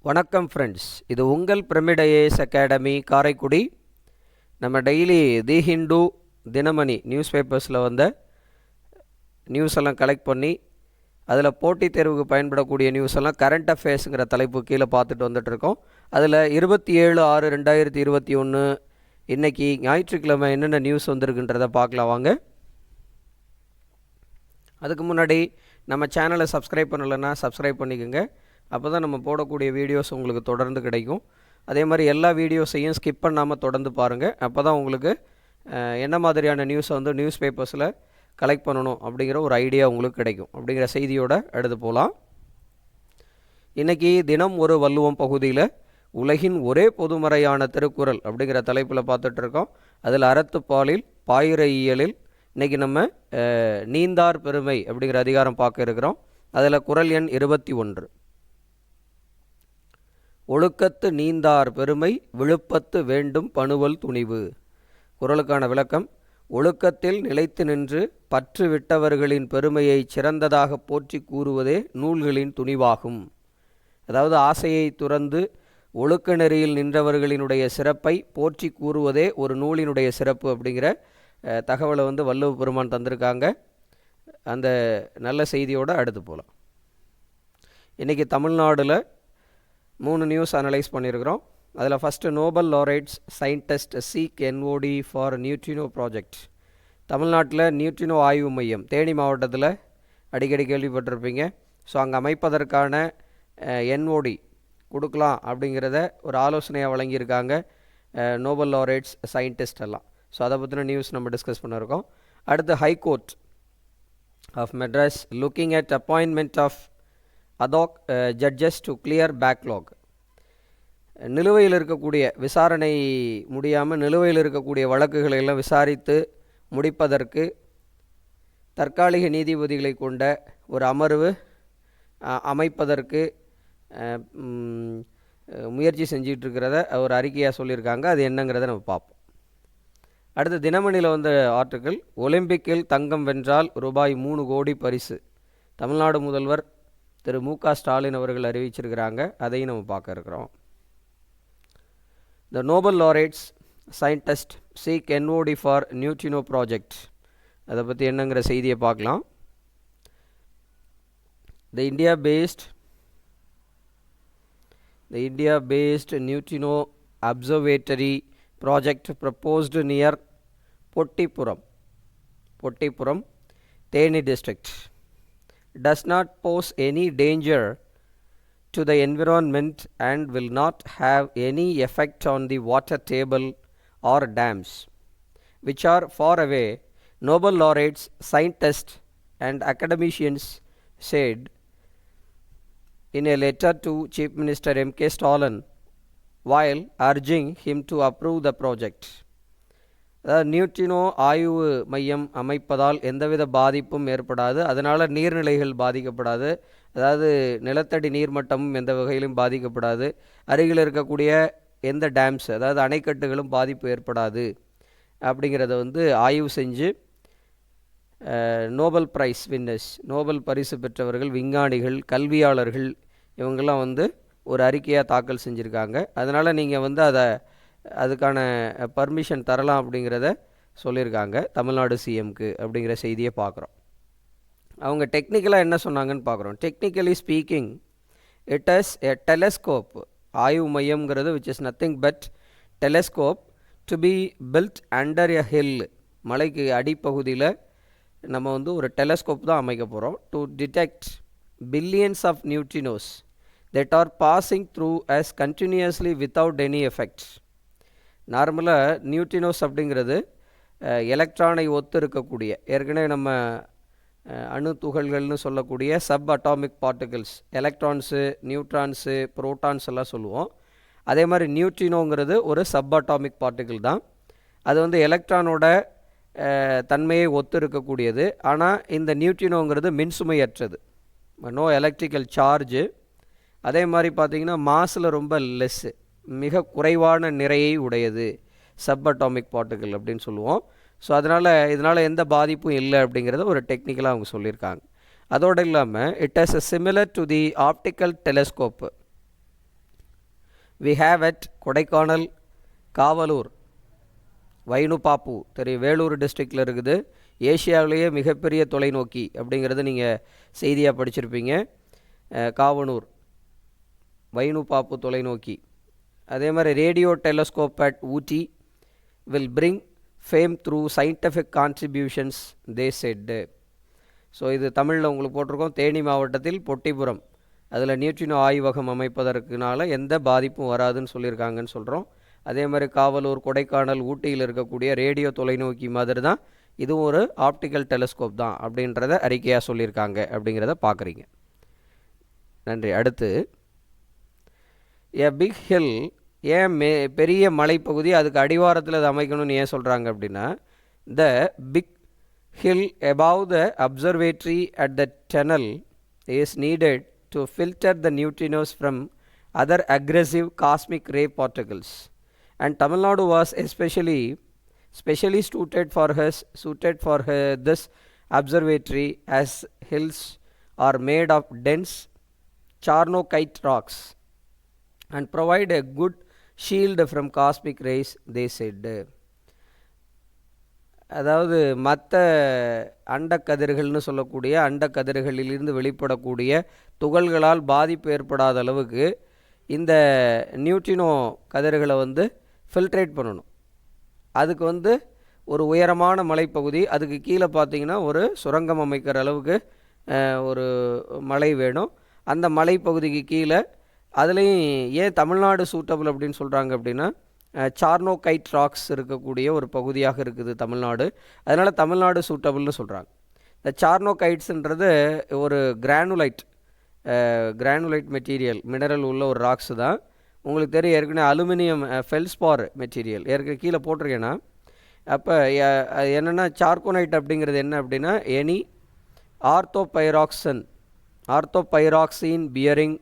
வணக்கம் ஃப்ரெண்ட்ஸ், இது உங்கள் பிரமிட் ஐஏஎஸ் அகாடமி காரைக்குடி. நம்ம டெய்லி தி ஹிந்து, தினமணி நியூஸ் பேப்பர்ஸில் வந்த நியூஸ் எல்லாம் கலெக்ட் பண்ணி அதில் போட்டித் தேர்வுக்கு பயன்படக்கூடிய நியூஸ் எல்லாம் கரண்ட் அஃபேர்ஸுங்கிற தலைப்பு கீழே பார்த்துட்டு வந்துட்டுருக்கோம். அதில் 27/6/2021 இன்றைக்கி ஞாயிற்றுக்கிழமை என்னென்ன நியூஸ் வந்திருக்குன்றதை பார்க்கலாம் வாங்க. அதுக்கு முன்னாடி நம்ம சேனலை சப்ஸ்கிரைப் பண்ணலைன்னா சப்ஸ்கிரைப் பண்ணிக்கோங்க. அப்போ தான் நம்ம போடக்கூடிய வீடியோஸ் உங்களுக்கு தொடர்ந்து கிடைக்கும். அதே மாதிரி எல்லா வீடியோஸையும் ஸ்கிப் பண்ணாமல் தொடர்ந்து பாருங்கள். அப்போ தான் உங்களுக்கு என்ன மாதிரியான நியூஸை வந்து நியூஸ் பேப்பர்ஸில் கலெக்ட் பண்ணணும் அப்படிங்கிற ஒரு ஐடியா உங்களுக்கு கிடைக்கும். அப்படிங்கிற செய்தியோடு எடுத்து போகலாம். இன்றைக்கி தினம் ஒரு வள்ளுவம் பகுதியில் உலகின் ஒரே பொதுமறையான திருக்குறள் அப்படிங்கிற தலைப்பில் பார்த்துட்ருக்கோம். அதில் அறத்துப்பாலில் பாயிர இயலில் இன்றைக்கி நம்ம நீந்தார் பெருமை அப்படிங்கிற அதிகாரம் பார்க்க இருக்கிறோம். அதில் குறள் எண் 21. ஒழுக்கத்து நீந்தார் பெருமை விழுப்பத்து வேண்டும் பணுவல் துணிவு. குறளுக்கான விளக்கம்: ஒழுக்கத்தில் நிலைத்து நின்று பற்று விட்டவர்களின் பெருமையை சிறந்ததாக போற்றி கூறுவதே நூல்களின் துணிவாகும். அதாவது ஆசையை துறந்து ஒழுக்க நெறியில் நின்றவர்களினுடைய சிறப்பை போற்றி கூறுவதே ஒரு நூலினுடைய சிறப்பு அப்படிங்கிற தகவலை வந்து வள்ளுவ பெருமான் தந்திருக்காங்க. அந்த நல்ல செய்தியோடு அடுத்து போகலாம். இன்றைக்கி தமிழ்நாடில் 3 நியூஸ் அனலைஸ் பண்ணியிருக்கிறோம். அதில் first Nobel laureates scientist seek nod for neutrino project. தமிழ்நாட்டில் நியூட்ரினோ ஆய்வு மையம் தேனி மாவட்டத்தில் அடிக்கடி கேள்விப்பட்டிருப்பீங்க. ஸோ அங்கே அமைப்பதற்கான என்ஓடி கொடுக்கலாம் அப்படிங்கிறத ஒரு ஆலோசனையாக வழங்கியிருக்காங்க நோபல் லாரேட்ஸ் சயின்டிஸ்ட் எல்லாம். ஸோ அதை பற்றின நியூஸ் நம்ம டிஸ்கஸ் பண்ணியிருக்கோம். அடுத்து high court of Madras looking at appointment of ad hoc judges to clear backlog. நிலுவையில் இருக்கக்கூடிய விசாரணை முடியாமல் நிலுவையில் இருக்கக்கூடிய வழக்குகளை எல்லாம் விசாரித்து முடிப்பதற்கு தற்காலிக நீதிபதிகளை கொண்ட ஒரு அமர்வு அமைப்பதற்கு முயற்சி செஞ்சிட்ருக்கிறத ஒரு அறிக்கையாக சொல்லியிருக்காங்க. அது என்னங்கிறத நம்ம பார்ப்போம். அடுத்து தினமணியில் வந்த ஆர்டிக்கிள், ஒலிம்பிக்கில் தங்கம் வென்றால் ரூபாய் 3 கோடி பரிசு. தமிழ்நாடு முதல்வர் திரு மு.க. ஸ்டாலின் அவர்கள் அறிவிச்சிருக்கிறாங்க. அதையும் நம்ம பார்க்க இருக்கிறோம். The Nobel laureates scientist seek nod for neutrino project. அதை பற்றி என்னங்கிற செய்தியை பார்க்கலாம். The India based neutrino observatory project proposed near Pottipuram Theni district does not pose any danger to the environment and will not have any effect on the water table or dams, which are far away, Nobel laureates, scientists and academicians said in a letter to Chief Minister M.K. Stalin while urging him to approve the project. Neutrino ஆய்வு மையம் அமைப்பதால் எந்தவித பாதிப்பும் ஏற்படாது. அதனால் நீர்நிலைகள் பாதிக்கப்படாது. அதாவது நிலத்தடி நீர்மட்டமும் எந்த வகையிலும் பாதிக்கப்படாது. அருகில் இருக்கக்கூடிய எந்த டேம்ஸ் அதாவது அணைக்கட்டுகளும் பாதிப்பு ஏற்படாது அப்படிங்கிறத வந்து ஆய்வு செஞ்சு நோபல் பிரைஸ் வின்னர்ஸ், நோபல் பரிசு பெற்றவர்கள், விஞ்ஞானிகள், கல்வியாளர்கள் இவங்கெல்லாம் வந்து ஒரு அறிக்கையாக தாக்கல் செஞ்சுருக்காங்க. அதனால் நீங்கள் வந்து அதுக்கான பர்மிஷன் தரலாம் அப்படிங்கிறத சொல்லியிருக்காங்க தமிழ்நாடு சிஎம்க்கு அப்படிங்கிற செய்தியை பார்க்குறோம். அவங்க டெக்னிக்கலாக என்ன சொன்னாங்கன்னு பார்க்குறோம். Technically speaking, it is a telescope. ஆய்வு மையம்ங்கிறது which is nothing but telescope to be built under a hill. மலைக்கு அடிப்பகுதியில் நம்ம வந்து ஒரு டெலஸ்கோப் தான் அமைக்க போகிறோம். To detect billions of neutrinos that are passing through as continuously without any effects. நார்மலாக நியூட்ரினோஸ் அப்படிங்கிறது எலக்ட்ரானை ஒத்து இருக்கக்கூடிய, ஏற்கனவே நம்ம அணு துகள்கள்னு சொல்லக்கூடிய subatomic particles, electrons, neutrons, protons எல்லாம் சொல்லுவோம். அதே மாதிரி நியூட்ரினோங்கிறது ஒரு சப் அட்டாமிக் பார்ட்டிகிள் தான். அது வந்து எலக்ட்ரானோட தன்மையை ஒத்து இருக்கக்கூடியது. ஆனால் இந்த நியூட்ரினோங்கிறது மின்சுமையற்றது, நோ எலக்ட்ரிக்கல் சார்ஜு. அதே மாதிரி பார்த்திங்கன்னா மாஸில் ரொம்ப லெஸ்ஸு, மிக குறைவான நிறையை உடையது, சப் அட்டாமிக் பார்ட்டிகிள் அப்படின்னு சொல்லுவோம். ஸோ இதனால் எந்த பாதிப்பும் இல்லை அப்படிங்கிறத ஒரு டெக்னிக்கலாக அவங்க சொல்லியிருக்காங்க. அதோடு இல்லாமல் it is similar to the optical telescope we have at Kodaikanal, Kavalur, Vainu Bappu தெரியும், வேலூர் டிஸ்ட்ரிக்டில் இருக்குது. ஏஷியாவிலேயே மிகப்பெரிய தொலைநோக்கி அப்படிங்கிறது நீங்கள் செய்தியாக படிச்சிருப்பீங்க. காவனூர் வைனுபாப்பு தொலைநோக்கி. அதே மாதிரி radio telescope at Ooty will bring fame through scientific contributions they set. So இது தமிழில் உங்களுக்கு போட்டிருக்கோம். தேனி மாவட்டத்தில் பொட்டிபுரம் அதில் நியூட்ரினோ ஆய்வகம் அமைப்பதற்குனால எந்த பாதிப்பும் வராதுன்னு சொல்லியிருக்காங்கன்னு சொல்கிறோம். அதே மாதிரி காவலூர், கொடைக்கானல், ஊட்டியில் இருக்கக்கூடிய ரேடியோ தொலைநோக்கி மாதிரி தான் இதுவும் ஒரு ஆப்டிக்கல் டெலஸ்கோப் தான் அப்படின்றத அறிக்கையாக சொல்லியிருக்காங்க அப்படிங்கிறத பார்க்குறீங்க. நன்றி. அடுத்து எ பிக் ஹில், ஏன் பெரிய மலைப்பகுதி அதுக்கு அடிவாரத்தில் அது அமைக்கணும்னு ஏன் சொல்கிறாங்க அப்படின்னா, the big hill above the observatory at the tunnel is needed to filter the neutrinos from other aggressive cosmic ray particles, and Tamil Nadu was specially suited for this observatory, as hills are made of dense charnockite rocks and provide a good shield from cosmic rays, they said. அதாவது மற்ற அண்டக்கதிர்கள்னு சொல்லக்கூடிய அண்டக்கதிர்களிலிருந்து வெளிப்படக்கூடிய துகள்களால் பாதிப்பு ஏற்படாத அளவுக்கு இந்த neutrino கதிர்களை வந்து ஃபில்ட்ரேட் பண்ணணும். அதுக்கு வந்து ஒரு உயரமான மலைப்பகுதி, அதுக்கு கீழே பார்த்தீங்கன்னா ஒரு சுரங்கம் அமைக்கிற அளவுக்கு ஒரு மலை வேணும். அந்த மலைப்பகுதிக்கு கீழே அதுலேயும் ஏன் தமிழ்நாடு சூட்டபிள் அப்படின்னு சொல்கிறாங்க அப்படின்னா, சார்னோகைட் ராக்ஸ் இருக்கக்கூடிய ஒரு பகுதியாக இருக்குது தமிழ்நாடு. அதனால் தமிழ்நாடு சூட்டபிள்னு சொல்கிறாங்க. இந்த சார்னோகைட்ஸுன்றது ஒரு கிரானுலைட் மெட்டீரியல், மினரல் உள்ள ஒரு ராக்ஸு தான். உங்களுக்கு தெரியும், ஏற்கனவே அலுமினியம் ஃபெல்ஸ்பார் மெட்டீரியல் ஏற்கனவே கீழே போட்டிருக்கேன்னா. அப்போ என்னென்னா சார்கோனைட் அப்படிங்கிறது என்ன அப்படின்னா, எனி ஆர்த்தோபைராக்சின் பியரிங்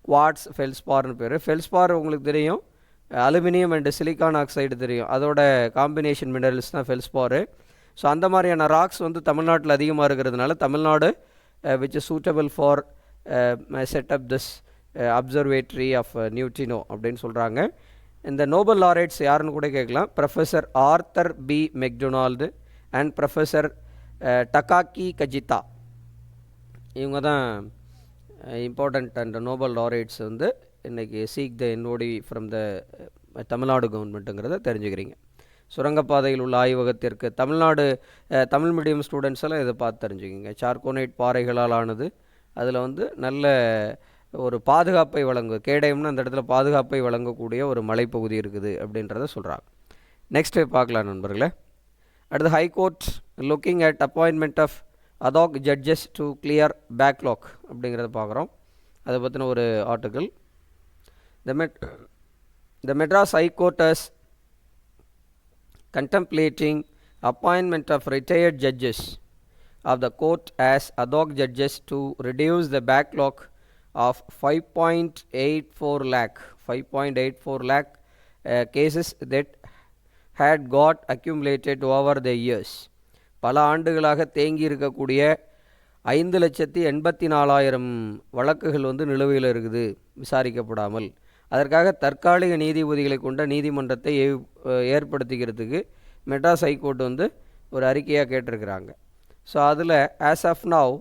குவாட்ஸ் ஃபெல்ஸ்பார்னு பேர். ஃபெல்ஸ்பார் உங்களுக்கு தெரியும், அலுமினியம் அண்டு சிலிக்கான் ஆக்சைடு தெரியும், அதோட காம்பினேஷன் மினரல்ஸ் தான் ஃபெல்ஸ்பாரு. ஸோ அந்த மாதிரியான ராக்ஸ் வந்து தமிழ்நாட்டில் அதிகமாக இருக்கிறதுனால Tamil Nadu which is suitable for setup this observatory of neutrino அப்படின்னு சொல்கிறாங்க. இந்த நோபல் லாரேட்ஸ் யாருன்னு கூட கேட்கலாம். Professor Arthur B McDonald and professor Takaaki Kajita, இவங்க தான் இம்பார்ட்டண்ட் அண்ட் நோபல் லாரேட்ஸ் வந்து இன்றைக்கி seek the nod from the Tamil Nadu கவர்மெண்ட்டுங்கிறத தெரிஞ்சுக்கிறீங்க. சுரங்கப்பாதையில் உள்ள ஆய்வகத்திற்கு தமிழ் மீடியம் ஸ்டூடெண்ட்ஸ் எல்லாம் இதை பார்த்து தெரிஞ்சுக்கிங்க. சார்கோனைட் பாறைகளால் ஆனது, அதில் வந்து நல்ல ஒரு பாதுகாப்பை கேடயம்னு அந்த இடத்துல பாதுகாப்பை வழங்கக்கூடிய ஒரு மலைப்பகுதி இருக்குது அப்படின்றத சொல்கிறாங்க. நெக்ஸ்ட்டு பார்க்கலாம் நண்பர்களே. அடுத்து high court looking at appointment of ad hoc judges to clear backlog அப்படிங்கிறத பார்க்குறோம். அதை பற்றின ஒரு article. The Madras High Court is contemplating appointment of retired judges of the court as ad hoc judges to reduce the backlog of 5.84 lakh cases that had got accumulated over the years. பல ஆண்டுகளாக தேங்கி இருக்கக்கூடிய 5,84,000 வழக்குகள் வந்து நிலுவையில் இருக்குது விசாரிக்கப்படாமல். அதற்காக தற்காலிக நீதிபதிகளை கொண்ட நீதிமன்றத்தை ஏற்படுத்திக்கிறதுக்கு மெட்ராஸ் ஹைகோர்ட் வந்து ஒரு அறிக்கையாக கேட்டிருக்கிறாங்க. ஸோ அதில் as of now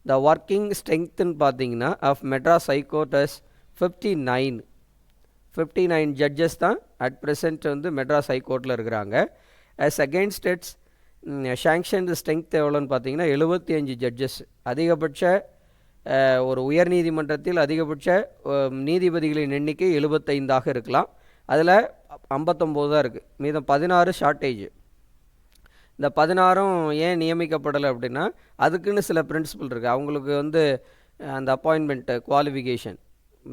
the working ஸ்ட்ரெங்க்த்துன்னு பார்த்தீங்கன்னா of Madras high court is 59 judges தான் அட் ப்ரெசென்ட் வந்து மெட்ராஸ் ஹைகோர்ட்டில் இருக்கிறாங்க. As against its sanction strength எவ்வளோன்னு பார்த்தீங்கன்னா 75 ஜட்ஜஸ். அதிகபட்ச ஒரு உயர் நீதிமன்றத்தில் அதிகபட்ச நீதிபதிகளின் எண்ணிக்கை 75ஆக இருக்கலாம். அதில் 59 தான் இருக்குது, மீதம் 16 ஷார்ட்டேஜ். இந்த 16ம் ஏன் நியமிக்கப்படலை அப்படின்னா அதுக்குன்னு சில பிரின்சிபல் இருக்குது. அவங்களுக்கு வந்து அந்த அப்பாயின்மெண்ட் குவாலிஃபிகேஷன்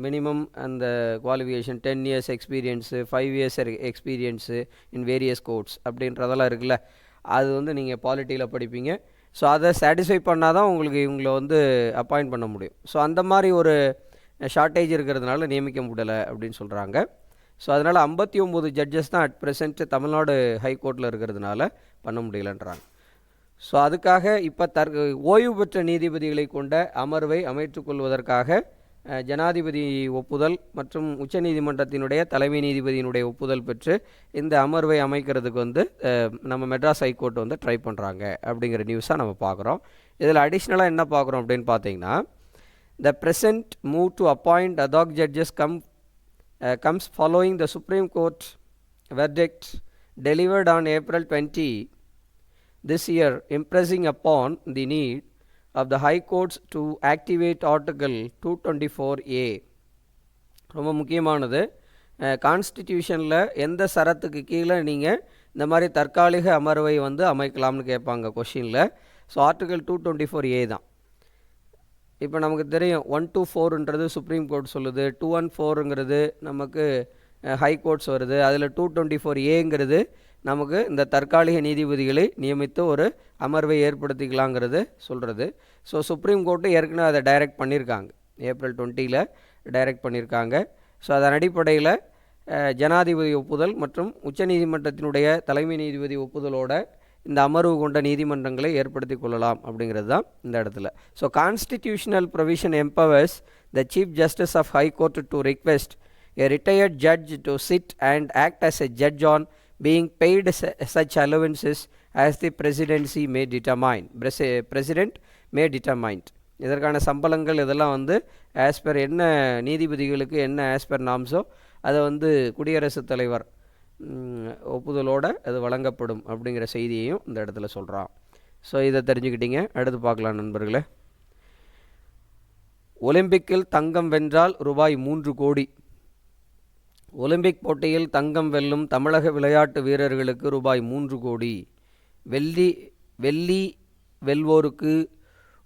மினிமம், அந்த qualification 10 years experience, 5 years experience in various courts அப்படின்றதெல்லாம் இருக்குல்ல. அது வந்து நீங்கள் பாலிட்டியில் படிப்பீங்க. ஸோ அதை சாட்டிஸ்ஃபை பண்ணால் தான் உங்களுக்கு இவங்களை வந்து அப்பாயிண்ட் பண்ண முடியும். ஸோ அந்த மாதிரி ஒரு ஷார்ட்டேஜ் இருக்கிறதுனால நியமிக்க முடியலை அப்படின்னு சொல்கிறாங்க. ஸோ அதனால் 59 ஜட்ஜஸ் தான் அட் ப்ரெசென்ட் தமிழ்நாடு ஹைகோர்ட்டில் இருக்கிறதுனால பண்ண முடியலன்றாங்க. ஸோ அதுக்காக இப்போ ஓய்வு பெற்ற நீதிபதிகளை கொண்ட அமர்வை அமைத்துக்கொள்வதற்காக ஜனாதிபதி ஒப்புதல் மற்றும் உச்சநீதிமன்றத்தினுடைய தலைமை நீதிபதியினுடைய ஒப்புதல் பெற்று இந்த அமர்வை அமைக்கிறதுக்கு வந்து நம்ம மெட்ராஸ் ஹைகோர்ட் வந்து ட்ரை பண்ணுறாங்க அப்படிங்கிற நியூஸாக நம்ம பார்க்குறோம். இதில் அடிஷ்னலாக என்ன பார்க்குறோம் அப்படின்னு பார்த்தீங்கன்னா, the present move to appoint ad hoc judges comes following the Supreme Court verdict delivered on April 20 this year, impressing upon the need of the High Courts to activate Article 224A. ரொம்ப முக்கியமானது. கான்ஸ்டிடியூஷனில் எந்த சரத்துக்கு கீழே நீங்கள் இந்த மாதிரி தற்காலிக அமர்வை வந்து அமைக்கலாம்னு கேட்பாங்க கொஷினில். ஸோ ஆர்டிகல் 224A தான். இப்போ நமக்கு தெரியும் 124ன்றது சுப்ரீம் கோர்ட் சொல்லுது, 214ங்கிறது நமக்கு ஹை கோர்ட்ஸ் வருது, அதில் 224Aங்கிறது நமக்கு இந்த தற்காலிக நீதிபதிகளை நியமித்து ஒரு அமர்வை ஏற்படுத்திக்கலாங்கிறது சொல்கிறது. ஸோ சுப்ரீம் கோர்ட்டு ஏற்கனவே அதை டைரக்ட் பண்ணியிருக்காங்க, ஏப்ரல் 20 டைரக்ட் பண்ணியிருக்காங்க. ஸோ அதன் அடிப்படையில் ஜனாதிபதி ஒப்புதல் மற்றும் உச்சநீதிமன்றத்தினுடைய தலைமை நீதிபதி ஒப்புதலோட இந்த அமர்வு கொண்ட நீதிமன்றங்களை ஏற்படுத்தி கொள்ளலாம் அப்படிங்கிறது தான் இந்த இடத்துல. So constitutional provision empowers the Chief Justice of High Court to request a retired judge to sit and act as a judge on being paid such allowances as the presidency may determine. President may determine. இதற்கான சம்பளங்கள் இதெல்லாம் வந்து as per என்ன நீதிபதிகளுக்கு என்ன as per நாம்ஸோ அதை வந்து குடியரசுத் தலைவர் ஒப்புதலோடு அது வழங்கப்படும் அப்படிங்கிற செய்தியையும் இந்த இடத்துல சொல்கிறான். ஸோ இதை தெரிஞ்சுக்கிட்டீங்க. அடுத்து பார்க்கலாம் நண்பர்களே. ஒலிம்பிக்கில் தங்கம் வென்றால் ரூபாய் 3 கோடி. ஒலிம்பிக் போட்டியில் தங்கம் வெல்லும் தமிழக விளையாட்டு வீரர்களுக்கு ரூபாய் 3 கோடி, வெள்ளி வெல்வோருக்கு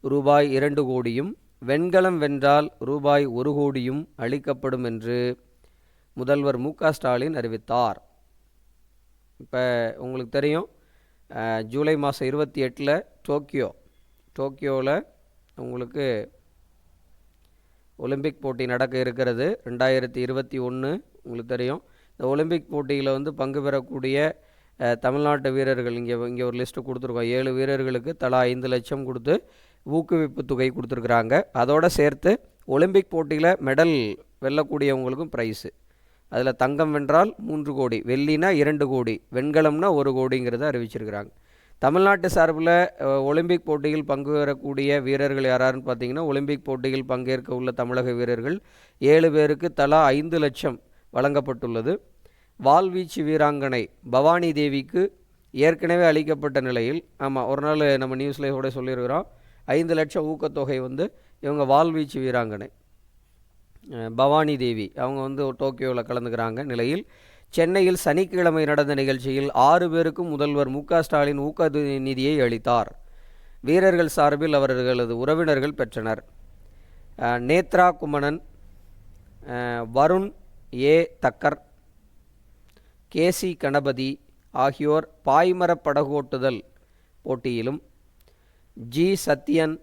ரூபாய் 2 கோடியும், வெண்கலம் வென்றால் ரூபாய் 1 கோடியும் அளிக்கப்படும் என்று முதல்வர் மு.க. ஸ்டாலின் அறிவித்தார். இப்போ உங்களுக்கு தெரியும், ஜூலை மாதம் 28 டோக்கியோவில் உங்களுக்கு ஒலிம்பிக் போட்டி நடக்க இருக்கிறது. 2021 உங்களுக்கு தெரியும். இந்த ஒலிம்பிக் போட்டியில் வந்து பங்கு பெறக்கூடிய தமிழ்நாட்டு வீரர்கள் இங்கே ஒரு லிஸ்ட்டு கொடுத்துருக்கோம். 7 வீரர்களுக்கு தலா 5 லட்சம் கொடுத்து ஊக்குவிப்பு தொகை கொடுத்துருக்குறாங்க. அதோடு சேர்த்து ஒலிம்பிக் போட்டியில் மெடல் வெல்லக்கூடியவங்களுக்கும் ப்ரைஸு. அதில் தங்கம் வென்றால் 3 கோடி, வெள்ளினா 2 கோடி, வெண்கலம்னா 1 கோடிங்கிறத அறிவிச்சிருக்கிறாங்க. தமிழ்நாட்டு சார்பில் ஒலிம்பிக் போட்டியில் பங்கு பெறக்கூடிய வீரர்கள் யாராருன்னு பார்த்தீங்கன்னா, ஒலிம்பிக் போட்டியில் பங்கேற்க உள்ள தமிழக வீரர்கள் 7 பேருக்கு தலா 5 லட்சம் வழங்கப்பட்டுள்ளது. வாள்வீச்சு வீராங்கனை பவானி தேவிக்கு ஏற்கனவே அளிக்கப்பட்ட நிலையில், ஆமாம் ஒரு நாள் நம்ம நியூஸில் கூட சொல்லியிருக்கிறோம், 5 லட்சம் ஊக்கத்தொகை வந்து இவங்க வாள்வீச்சு வீராங்கனை பவானி தேவி அவங்க வந்து டோக்கியோவில் கலந்துக்கிறாங்க நிலையில், சென்னையில் சனிக்கிழமை நடந்த நிகழ்ச்சியில் 6 பேருக்கும் முதல்வர் மு.க. ஸ்டாலின் ஊக்க நிதியை அளித்தார். வீரர்கள் சார்பில் அவர்களது உறவினர்கள் பெற்றனர். நேத்ரா குமணன், வருண் ஏ தக்கர், கேசி கணபதி ஆகியோர் பாய்மரப் படகோட்டுதல் போட்டியிலும், ஜி சத்யன்,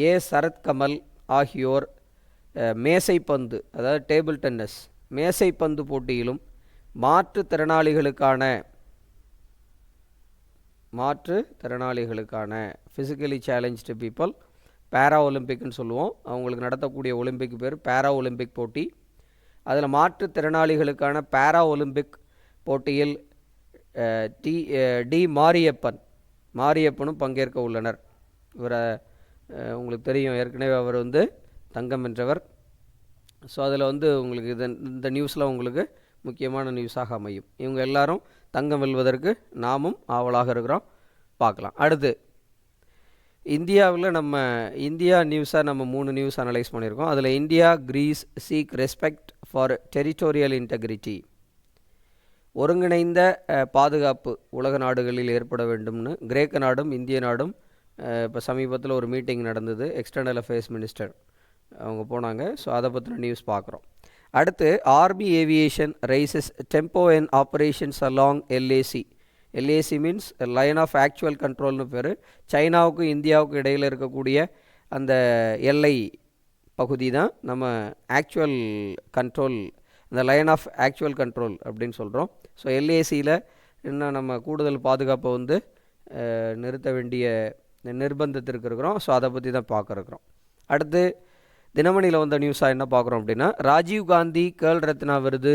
ஏ சரத்கமல் ஆகியோர் மேசைப்பந்து அதாவது டேபிள் டென்னிஸ் மேசைப்பந்து போட்டியிலும், மாற்றுத்திறனாளிகளுக்கான ஃபிசிக்கலி சேலஞ்ச்டு பீப்புள் பேரா ஒலிம்பிக்னு சொல்லுவோம், அவங்களுக்கு நடத்தக்கூடிய ஒலிம்பிக் பேர் பேரா ஒலிம்பிக் போட்டி. அதில் மாற்றுத்திறனாளிகளுக்கான பேரா ஒலிம்பிக் போட்டியில் டி மாரியப்பனும் பங்கேற்க உள்ளனர். இவரை உங்களுக்கு தெரியும், ஏற்கனவே அவர் வந்து தங்கம் வென்றவர். ஸோ அதில் வந்து உங்களுக்கு இந்த நியூஸில் உங்களுக்கு முக்கியமான நியூஸாக அமையும். இவங்க எல்லாரும் தங்கம் வெல்வதற்கு நாமும் ஆவலாக இருக்கிறோம். பார்க்கலாம். அடுத்து இந்தியாவில் இந்தியா நியூஸாக நம்ம 3 நியூஸ் அனலைஸ் பண்ணியிருக்கோம். அதில் India Greece seek respect for territorial integrity. ஒருங்கிணைந்த பாதுகாப்பு உலக நாடுகளில் ஏற்பட வேண்டும்னு கிரேக்க நாடும் இந்திய நாடும் இப்போ சமீபத்தில் ஒரு மீட்டிங் நடந்தது. எக்ஸ்டர்னல் அஃபேர்ஸ் மினிஸ்டர் அவங்க போனாங்க. ஸோ அதை பற்றின நியூஸ் பார்க்குறோம். அடுத்து army aviation raises tempo and operations along LAC. LAC means line of actual கண்ட்ரோல்னு பேர். சைனாவுக்கும் இந்தியாவுக்கும் இடையில் இருக்கக்கூடிய அந்த எல்லை பகுதி தான் நம்ம ஆக்சுவல் கண்ட்ரோல், அந்த லைன் ஆஃப் ஆக்சுவல் கண்ட்ரோல் அப்படின்னு சொல்கிறோம். ஸோ எல்ஏசியில் இன்னும் நம்ம கூடுதல் பாதுகாப்பை வந்து நிறுத்த வேண்டிய நிர்பந்தத்திற்கு இருக்கிறோம். ஸோ அதை பற்றி தான் பார்க்க இருக்கிறோம். அடுத்து தினமணியில் வந்த நியூஸாக என்ன பார்க்குறோம் அப்படின்னா, ராஜீவ்காந்தி கேர்ள் ரத்னா விருது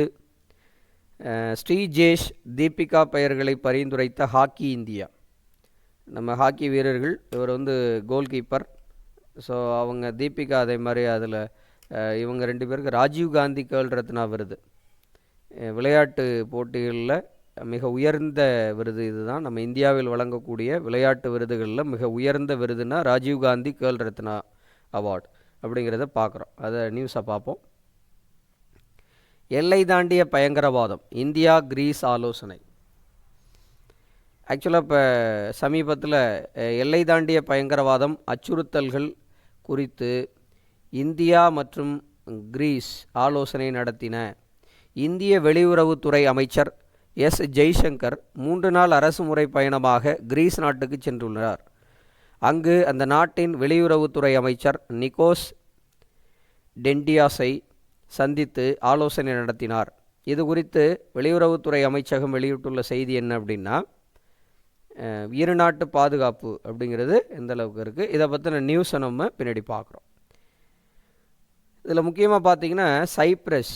ஸ்ரீஜேஷ் தீபிகா பெயர்களை பரிந்துரைத்த ஹாக்கி இந்தியா. நம்ம ஹாக்கி வீரர்கள், இவர் வந்து கோல் கீப்பர். ஸோ அவங்க தீபிகா அதே மாதிரி அதில் இவங்க 2 பேருக்கு ராஜீவ்காந்தி கேர்ள் ரத்னா விருது. விளையாட்டு போட்டிகளில் மிக உயர்ந்த விருது இதுதான். நம்ம இந்தியாவில் வழங்கக்கூடிய விளையாட்டு விருதுகளில் மிக உயர்ந்த விருதுனா ராஜீவ்காந்தி கேர்ள் ரத்னா அவார்டு அப்படிங்கிறத பார்க்குறோம். அதை நியூஸை பார்ப்போம். எல்லை தாண்டிய பயங்கரவாதம், இந்தியா கிரீஸ் ஆலோசனை. ஆக்சுவலாக இப்போ சமீபத்தில் எல்லை தாண்டிய பயங்கரவாதம் அச்சுறுத்தல்கள் குறித்து இந்தியா மற்றும் கிரீஸ் ஆலோசனை நடத்தின. இந்திய வெளியுறவுத்துறை அமைச்சர் எஸ் ஜெய்சங்கர் 3 நாள் அரசுமுறை பயணமாக கிரீஸ் நாட்டுக்கு சென்றுள்ளார். அங்கு அந்த நாட்டின் வெளியுறவுத்துறை அமைச்சர் நிக்கோஸ் டென்டியாஸை சந்தித்து ஆலோசனை நடத்தினார். இது குறித்து வெளியுறவுத்துறை அமைச்சகம் வெளியிட்டுள்ள செய்தி என்ன அப்படின்னா, இரு நாட்டு பாதுகாப்பு அப்படிங்கிறது எந்த அளவுக்கு இருக்குது, இதை பற்றின நியூஸை நம்ம பின்னாடி பார்க்குறோம். இதில் முக்கியமாக பார்த்தீங்கன்னா, Cyprus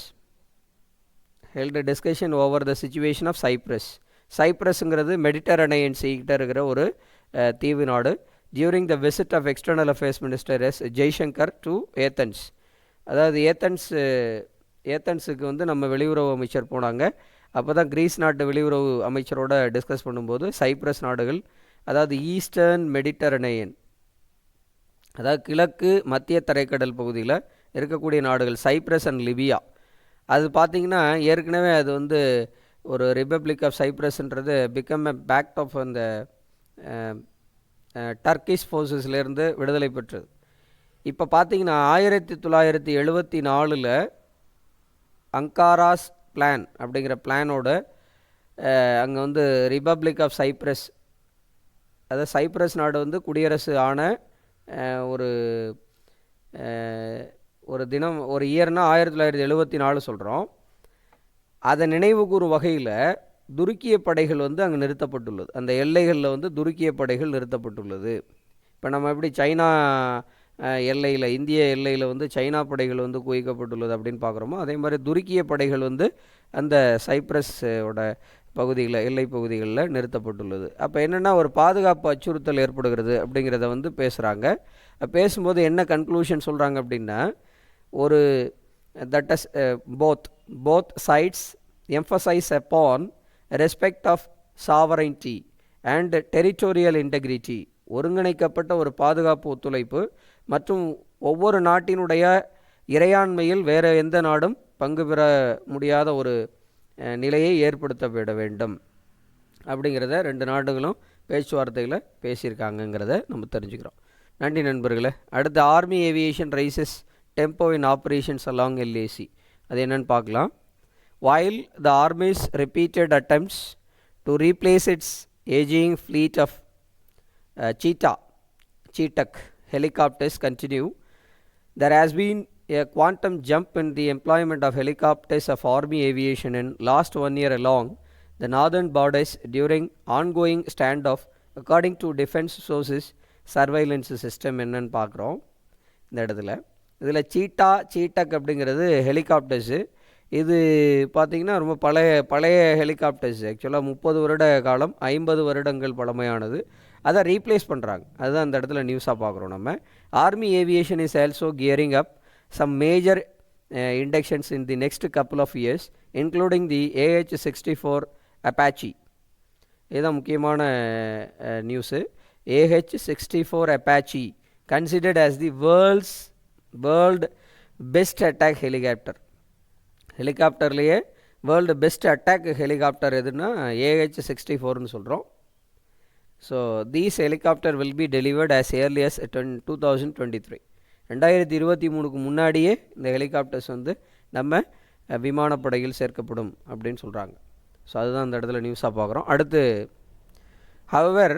held a discussion over the situation of Cyprus. சைப்ரஸ்ங்கிறது மெடிட்டரேனியன் சீக்கிட்ட இருக்கிற ஒரு தீவு நாடு. During the visit of external affairs minister S Jaishankar to Athens. அதாவது ஏத்தன்ஸுக்கு வந்து நம்ம வெளியுறவு அமைச்சர் போனாங்க. அப்போ தான் கிரீஸ் நாட்டு வெளியுறவு அமைச்சரோட டிஸ்கஸ் பண்ணும்போது சைப்ரஸ் நாடுகள், அதாவது ஈஸ்டர்ன் மெடிட்டரேனியன், அதாவது கிழக்கு மத்திய தரைக்கடல் பகுதியில் இருக்கக்கூடிய நாடுகள் சைப்ரஸ் அண்ட் லிபியா. அது பார்த்திங்கன்னா ஏற்கனவே அது வந்து ஒரு ரிப்பப்ளிக் ஆஃப் சைப்ரஸ்ன்றது பிகம் எ பேக்ட் ஆஃப் அந்த டர்க்கிஷ் ஃபோர்ஸஸ்லேருந்து விடுதலை பெற்றது. இப்போ பார்த்திங்கன்னா 1974 அங்காராஸ் பிளான் அப்படிங்கிற பிளானோட அங்கே வந்து ரிப்பப்ளிக் ஆஃப் சைப்ரஸ், அதாவது சைப்ரஸ் நாடு வந்து குடியரசு ஆன ஒரு தினம், ஒரு இயர்னா 1974 சொல்கிறோம். அதை நினைவு கூறும் வகையில் துருக்கிய படைகள் வந்து அங்கே நிறுத்தப்பட்டுள்ளது. அந்த எல்லைகளில் வந்து துருக்கிய படைகள் நிறுத்தப்பட்டுள்ளது. இப்போ நம்ம எப்படி சைனா எல்லையில், இந்திய எல்லையில் வந்து சைனா படைகள் வந்து குவிக்கப்பட்டுள்ளது அப்படின்னு பார்க்குறோமோ, அதே மாதிரி துருக்கிய படைகள் வந்து அந்த சைப்ரஸோட பகுதிகளில், எல்லை பகுதிகளில் நிறுத்தப்பட்டுள்ளது. அப்போ என்னென்னா, ஒரு பாதுகாப்பு அச்சுறுத்தல் ஏற்படுகிறது அப்படிங்கிறத வந்து பேசுகிறாங்க. பேசும்போது என்ன கன்க்ளூஷன் சொல்கிறாங்க அப்படின்னா, ஒரு that is both sides emphasize upon respect of sovereignty and territorial integrity. ஒருங்கிணைக்கப்பட்ட ஒரு பாதுகாப்பு ஒத்துழைப்பு மற்றும் ஒவ்வொரு நாட்டினுடைய இறையாண்மையில் வேறு எந்த நாடும் பங்கு பெற முடியாத ஒரு நிலையை ஏற்படுத்தப்பட வேண்டும் அப்படிங்கிறத 2 நாடுகளும் பேச்சுவார்த்தையில் பேசியிருக்காங்கங்கிறத நம்ம தெரிஞ்சுக்கிறோம். நன்றி நண்பர்களே. அடுத்து, ஆர்மி ஏவியேஷன் ரைசஸ் டெம்போ இன் ஆப்ரேஷன்ஸ் அலாங் LAC. அது என்னன்னு பார்க்கலாம். While the Army's repeated attempts to replace its aging fleet of Chetak helicopters continue, there has been a quantum jump in the employment of helicopters of Army aviation in last 1 year along the northern borders during ongoing standoff, according to defense sources surveillance system. என்னன்னு பார்க்குறோம் இந்த இடத்துல. இதில் சீட்டக் அப்படிங்கிறது helicopters. இது பார்த்திங்கன்னா ரொம்ப பழைய ஹெலிகாப்டர்ஸ். ஆக்சுவலாக 30 வருட காலம், 50 வருடங்கள் பழமையானது. அதை ரீப்ளேஸ் பண்ணுறாங்க. அதுதான் அந்த இடத்துல நியூஸாக பார்க்குறோம் நம்ம. Army aviation is also gearing up some major inductions in the next couple of years, including the AH-64 Apache. இதுதான் முக்கியமான news. AH-64 Apache considered as the world best attack ஹெலிகாப்டர்லேயே வேர்ல்டு பெஸ்ட் அட்டாக் ஹெலிகாப்டர் எதுனா AH-64ன்னு சொல்கிறோம். So these helicopter will be delivered as early as 2023. 2023க்கு முன்னாடியே இந்த helicopters வந்து நம்ம விமானப்படையில் சேர்க்கப்படும் அப்படின்னு சொல்கிறாங்க. ஸோ அதுதான் அந்த இடத்துல நியூஸாக பார்க்குறோம். அடுத்து, however,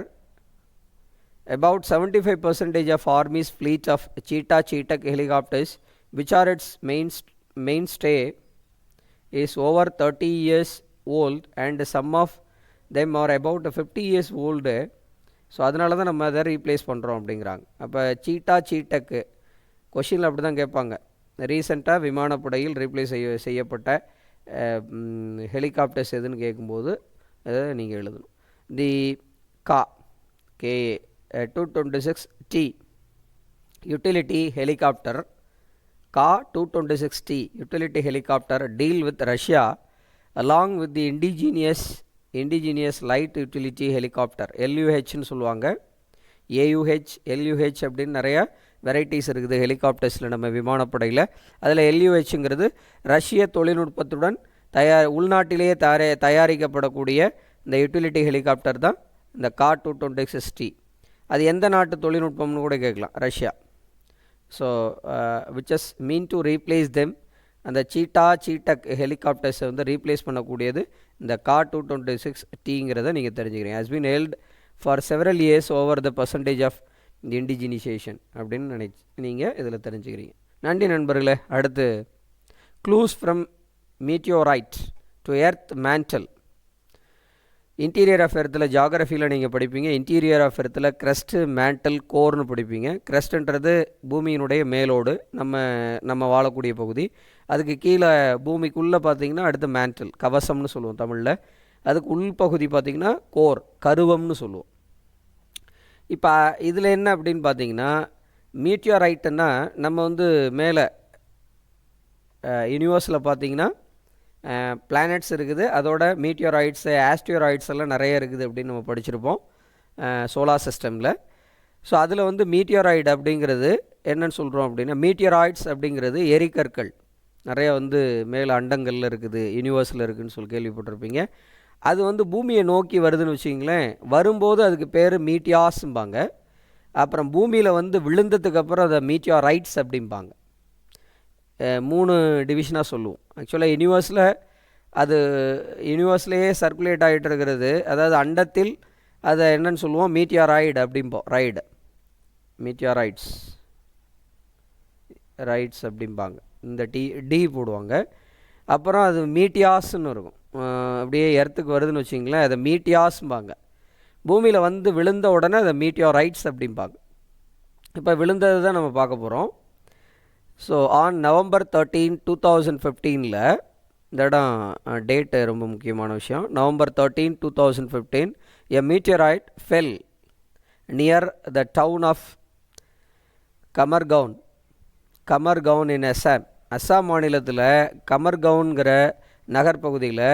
about 75% of Army's fleet of Chetak helicopters, which are its mainstay, is over 30 years old and some of them are about 50 years old. So அதனால தான் நம்ம அதை ரீப்ளேஸ் பண்ணுறோம் அப்படிங்கிறாங்க. அப்போ சீட்டக்கு கொஷினில் அப்படி தான் கேட்பாங்க. ரீசெண்டாக விமானப்படையில் ரீப்ளேஸ் செய்யப்பட்ட ஹெலிகாப்டர்ஸ் எதுன்னு கேட்கும்போது அதை நீங்கள் எழுதணும். தி KA 226T utility helicopter, Ka-226T utility helicopter deal with Russia along with the indigenous light utility helicopter LUH சொல்லுவாங்க. AUH LUH அப்படின்னு நிறைய வெரைட்டிஸ் இருக்குது ஹெலிகாப்டர்ஸில் நம்ம விமானப்படையில். அதில் LUHங்கிறது ரஷ்ய தொழில்நுட்பத்துடன் உள்நாட்டிலேயே தயாரிக்கப்படக்கூடிய இந்த யூட்டிலிட்டி ஹெலிகாப்டர் தான் இந்த Ka-226T. அது எந்த நாட்டு தொழில்நுட்பம்னு கூட கேட்கலாம், Russia. So which is mean to replace them. அந்த சீட்டக் ஹெலிகாப்டர்ஸை வந்து ரீப்ளேஸ் பண்ணக்கூடியது இந்த Ka-226Tங்கிறத நீங்கள் தெரிஞ்சுக்கிறீங்க. Has been held for several years over the percentage of indigenisation அப்படின்னு நீங்கள் இதில் தெரிஞ்சுக்கிறீங்க. நன்றி நண்பர்களே. அடுத்து clues from meteorite to earth mantle. Interior of எர்த்தில் ஜாகிரஃபியில் நீங்கள் படிப்பீங்க. இன்டீரியர் ஆஃப் எர்த்தில் க்ரஸ்ட்டு மேண்டல் கோர்னு படிப்பீங்க. க்ரஸ்ட்டுன்றது பூமியினுடைய மேலோடு, நம்ம வாழக்கூடிய பகுதி. அதுக்கு கீழே பூமிக்குள்ளே பார்த்திங்கன்னா அடுத்து மேண்டல், கவசம்னு சொல்லுவோம் தமிழில். அதுக்கு உள்பகுதி பார்த்திங்கன்னா கோர், கருவம்னு சொல்லுவோம். இப்போ இதில் என்ன அப்படின்னு பார்த்தீங்கன்னா, மீட்டியோரைட்டுன்னா நம்ம வந்து மேலே யூனிவர்ஸில் பார்த்திங்கன்னா பிளானட்ஸ் இருக்குது, அதோட மீட்டியோராய்ட்ஸு ஆஸ்டியோராய்ட்ஸ் எல்லாம் நிறைய இருக்குது அப்படின்னு நம்ம படிச்சிருப்போம் சோலார் சிஸ்டமில். ஸோ அதில் வந்து மீட்டியோராய்டு அப்படிங்கிறது என்னன்னு சொல்கிறோம் அப்படின்னா, மீட்டியோராய்ட்ஸ் அப்படிங்கிறது எரிக்கற்கள் நிறைய வந்து மேலே அண்டங்களில் இருக்குது, யூனிவர்ஸில் இருக்குதுன்னு சொல்லி கேள்விப்பட்டிருப்பீங்க. அது வந்து பூமியை நோக்கி வருதுன்னு வச்சிங்களேன், வரும்போது அதுக்கு பேர் மீட்டியாஸ்ம்பாங்க. அப்புறம் பூமியில் வந்து விழுந்ததுக்கப்புறம் அதை மீட்டியோரைட்ஸ் அப்படிம்பாங்க. 3 டிவிஷனாக சொல்லுவோம். ஆக்சுவலாக யூனிவர்ஸ்லேயே சர்க்குலேட் ஆகிட்டு இருக்கிறது, அதாவது அண்டத்தில் அதை என்னன்னு சொல்லுவோம், மீட்டியோராய்டு அப்படிம்போம். மீட்டியோரைட்ஸ் அப்படிம்பாங்க. இந்த டி போடுவாங்க. அப்புறம் அது மீட்டியாஸ்ன்னு இருக்கும். அப்படியே எர்த்துக்கு வருதுன்னு வச்சிங்களேன், அதை மீட்டியாஸ்ம்பாங்க. பூமியில் வந்து விழுந்த உடனே அதை மீட்டியோரைட்ஸ் அப்படிம்பாங்க. இப்போ விழுந்தது தான் நம்ம பார்க்க போகிறோம். ஸோ ஆன் நவம்பர் 13, 2015 இந்த இடம் டேட்டு ரொம்ப முக்கியமான விஷயம். November 13, 2015 a meteorite fell near the town of Kamargaon in Assam மாநிலத்தில் கமர்கவுன்கிற நகர்பகுதியில்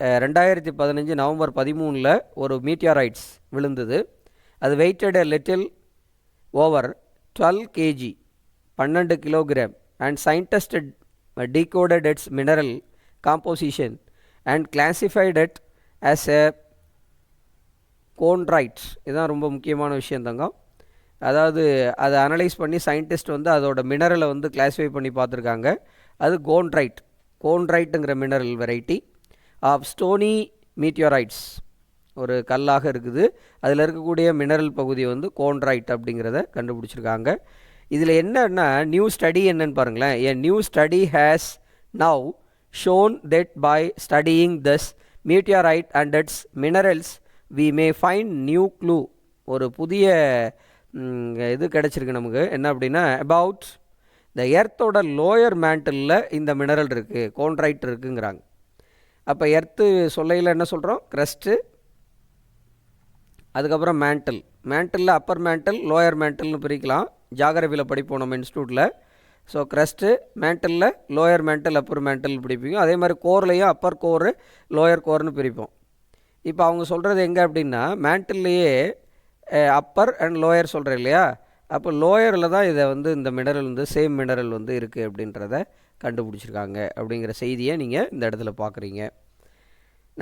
2015 நவம்பர் 13 ஒரு மீட்டியோரைட்ஸ் விழுந்தது. அது weighted a little over 12 kg, 12 kilogram. And scientist decoded its mineral composition and classified it as a chondrite. இதுதான் ரொம்ப முக்கியமான விஷயம் தங்கம். அதாவது அதை அனலைஸ் பண்ணி சயின்டிஸ்ட் வந்து அதோட மினரலை வந்து கிளாஸிஃபை பண்ணி பார்த்துருக்காங்க. அது கோண்ட்ரைட்டுங்கிற மினரல் வெரைட்டி ஆஃப் ஸ்டோனி மீட்டியோரைட்ஸ், ஒரு கல்லாக இருக்குது. அதில் இருக்கக்கூடிய மினரல் பகுதி வந்து கோண்ட்ரைட் அப்படிங்கிறத கண்டுபிடிச்சிருக்காங்க. இதில் என்னன்னா நியூ ஸ்டடி என்னன்னு பாருங்களேன். A new study has now shown that by studying this meteorite and its minerals we may find new clue. ஒரு புதிய இது கிடச்சிருக்கு நமக்கு. என்ன அப்படின்னா, அபவுட் த எர்த்தோட லோயர் மேண்டலில் இந்த மினரல் இருக்குது, கோண்ட்ரைட் இருக்குங்கிறாங்க. அப்போ எர்த்து சொல்லையில் என்ன சொல்கிறோம், க்ரஸ்ட்டு, அதுக்கப்புறம் மேண்டலில் அப்பர் மேண்டல் லோயர் மேண்டல்னு பிரிக்கலாம். ஜாகிரபியில் படிப்போம் நம்ம இன்ஸ்டியூட்டில். ஸோ க்ரஸ்ட்டு மேண்டலில் லோயர் மேண்டல் அப்பர் மேண்டல் பிடிப்போம். அதே மாதிரி கோர்லேயும் அப்பர் கோரு லோயர் கோர்னு பிரிப்போம். இப்போ அவங்க சொல்கிறது எங்கே அப்படின்னா, மேண்டல்லையே அப்பர் அண்ட் லோயர் சொல்கிறேன் இல்லையா, அப்போ லோயரில் தான் இதை வந்து இந்த மினரல் வந்து சேம் மினரல் வந்து இருக்குது அப்படின்றத கண்டுபிடிச்சிருக்காங்க அப்படிங்கிற செய்தியை நீங்கள் இந்த இடத்துல பார்க்குறீங்க.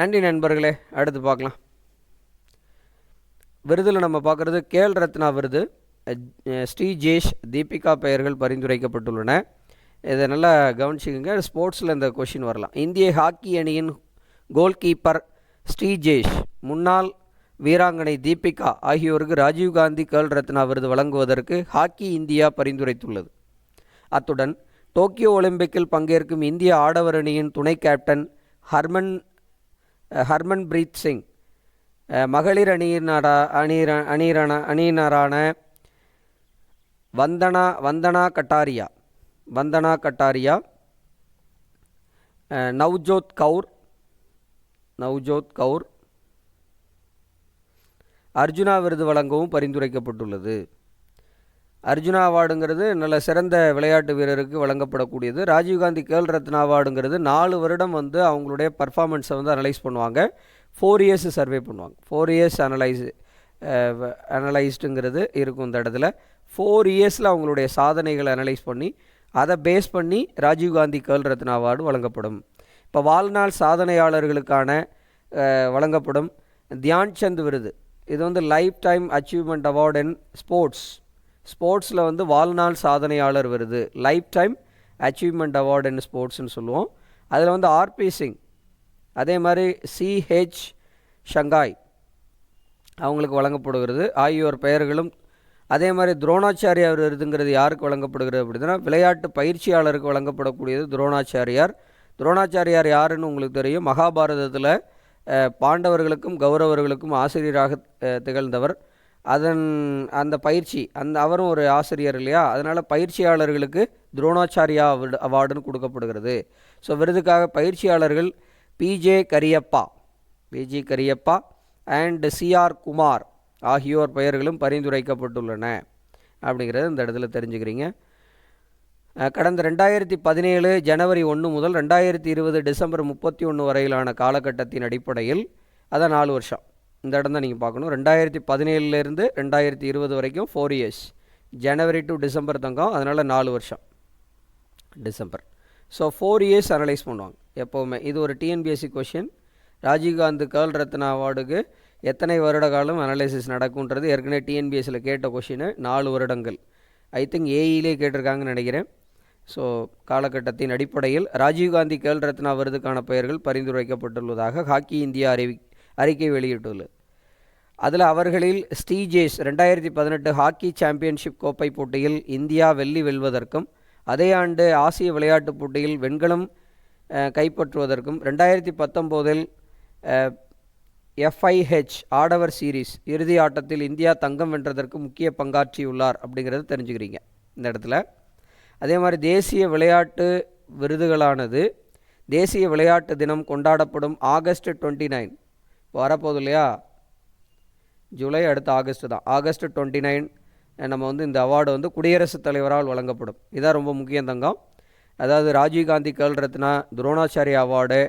நன்றி நண்பர்களே. அடுத்து பார்க்கலாம். விருதில் நம்ம பார்க்குறது கேல் ரத்னா விருது. ஸ்ரீஜேஷ், தீபிகா பெயர்கள் பரிந்துரைக்கப்பட்டுள்ளன. இதை நல்லா கவனிச்சுக்கோங்க. ஸ்போர்ட்ஸில் இந்த கொஷின் வரலாம். இந்திய ஹாக்கி அணியின் கோல் கீப்பர் ஸ்ரீஜேஷ், முன்னாள் வீராங்கனை தீபிகா ஆகியோருக்கு ராஜீவ்காந்தி கேல் ரத்னா விருது வழங்குவதற்கு ஹாக்கி இந்தியா பரிந்துரைத்துள்ளது. அத்துடன் டோக்கியோ ஒலிம்பிக்கில் பங்கேற்கும் இந்திய ஆடவர் அணியின் துணை கேப்டன் ஹர்மன்பிரீத் சிங், மகளிர் அணியினரான வந்தனா கட்டாரியா, வந்தனா கட்டாரியா. நவ்ஜோத் கவுர், நவ்ஜோத் கவுர் அர்ஜுனா விருது வழங்கவும் பரிந்துரைக்கப்பட்டுள்ளது. அர்ஜுனா அவார்டுங்கிறது நல்ல சிறந்த விளையாட்டு வீரருக்கு வழங்கப்படக்கூடியது. ராஜீவ்காந்தி கேல் ரத்னா அவார்டுங்கிறது 4 வருடம் வந்து அவங்களுடைய பர்ஃபார்மன்ஸை வந்து அனலைஸ் பண்ணுவாங்க. 4 இயர்ஸ் சர்வே பண்ணுவாங்க. 4 இயர்ஸ் அனலைஸ்டுங்கிறது இருக்கும் இந்த இடத்துல. 4 இயர்ஸில் அவங்களுடைய சாதனைகளை அனலைஸ் பண்ணி அதை பேஸ் பண்ணி ராஜீவ்காந்தி கேல் ரத்னா அவார்டு வழங்கப்படும். இப்போ வாழ்நாள் சாதனையாளர்களுக்கான வழங்கப்படும் தியான் சந்த் விருது, இது வந்து life time achievement award in ஸ்போர்ட்ஸில் வந்து வாழ்நாள் சாதனையாளர் விருது, life time achievement award in ஸ்போர்ட்ஸ்னு சொல்லுவோம். அதில் வந்து ஆர்பி சிங், அதே மாதிரி சிஹெச் ஷங்காய் அவங்களுக்கு வழங்கப்படுகிறது. ஆகியோர் பெயர்களும் அதே மாதிரி துரோணாச்சாரியார் விருதுங்கிறது யாருக்கு வழங்கப்படுகிறது அப்படின்னா விளையாட்டு பயிற்சியாளருக்கு வழங்கப்படக்கூடியது துரோணாச்சாரியார். துரோணாச்சாரியார் யாருன்னு உங்களுக்கு தெரியும். மகாபாரதத்தில் பாண்டவர்களுக்கும் கௌரவர்களுக்கும் ஆசிரியராக திகழ்ந்தவர். அந்த பயிற்சி அவரும் ஒரு ஆசிரியர் இல்லையா, அதனால் பயிற்சியாளர்களுக்கு துரோணாச்சாரியா அவார்டுன்னு கொடுக்கப்படுகிறது. ஸோ விருதுக்காக பயிற்சியாளர்கள் BJ Cariappa and CR Kumar ஆகியோர் பெயர்களும் பரிந்துரைக்கப்பட்டுள்ளன அப்படிங்கிறது இந்த இடத்துல தெரிஞ்சுக்கிறீங்க. கடந்த 2017 ஜனவரி 1 முதல் 2020 டிசம்பர் 31 வரையிலான காலகட்டத்தின் அடிப்படையில், அதான் 4 வருஷம், இந்த இடம் தான் நீங்கள் பார்க்கணும். 2017 2020 வரைக்கும் 4 இயர்ஸ், ஜனவரி டு டிசம்பர் தங்கம், அதனால் 4 வருஷம் டிசம்பர். ஸோ 4 இயர்ஸ் அனலைஸ் பண்ணுவாங்க எப்போவுமே. இது ஒரு டிஎன்பிஎஸ்சி கொஷின். ராஜீவ்காந்தி கேல் ரத்னா அவார்டுக்கு எத்தனை வருட காலம் அனலைசிஸ் நடக்கும்ன்றது ஏற்கனவே டிஎன்பிஎஸ்சியில் கேட்ட கொஷின். 4 வருடங்கள். ஐ திங்க் ஏஇலே கேட்டிருக்காங்கன்னு நினைக்கிறேன். ஸோ காலகட்டத்தின் அடிப்படையில் ராஜீவ்காந்தி கேல் ரத்னா விருதுக்கான பெயர்கள் பரிந்துரைக்கப்பட்டுள்ளதாக ஹாக்கி இந்தியா அறிக்கை வெளியிட்டுள்ளது. அதில் அவர்களில் ஸ்டீஜேஸ் 2018 ஹாக்கி சாம்பியன்ஷிப் கோப்பை போட்டியில் இந்தியா வெள்ளி வெல்வதற்கும், அதே ஆண்டு ஆசிய விளையாட்டுப் போட்டியில் வெண்கலம் கைப்பற்றுவதற்கும், 2019 FIH ஆடவர் சீரீஸ் இறுதி ஆட்டத்தில் இந்தியா தங்கம் வென்றதற்கு முக்கிய பங்காற்றியுள்ளார் அப்படிங்கிறது தெரிஞ்சுக்கிறீங்க இந்த இடத்துல. அதே மாதிரி தேசிய விளையாட்டு விருதுகளானது தேசிய விளையாட்டு தினம் கொண்டாடப்படும் ஆகஸ்ட் 29 வரப்போகுது இல்லையா, ஜூலை அடுத்த ஆகஸ்ட் தான், ஆகஸ்ட் 29 நம்ம வந்து இந்த அவார்டு வந்து குடியரசுத் தலைவரால் வழங்கப்படும். இதான் ரொம்ப முக்கியம் தங்கம். அதாவது ராஜீவ்காந்தி கேல் ரத்னா, துரோணாச்சாரியா அவார்டு,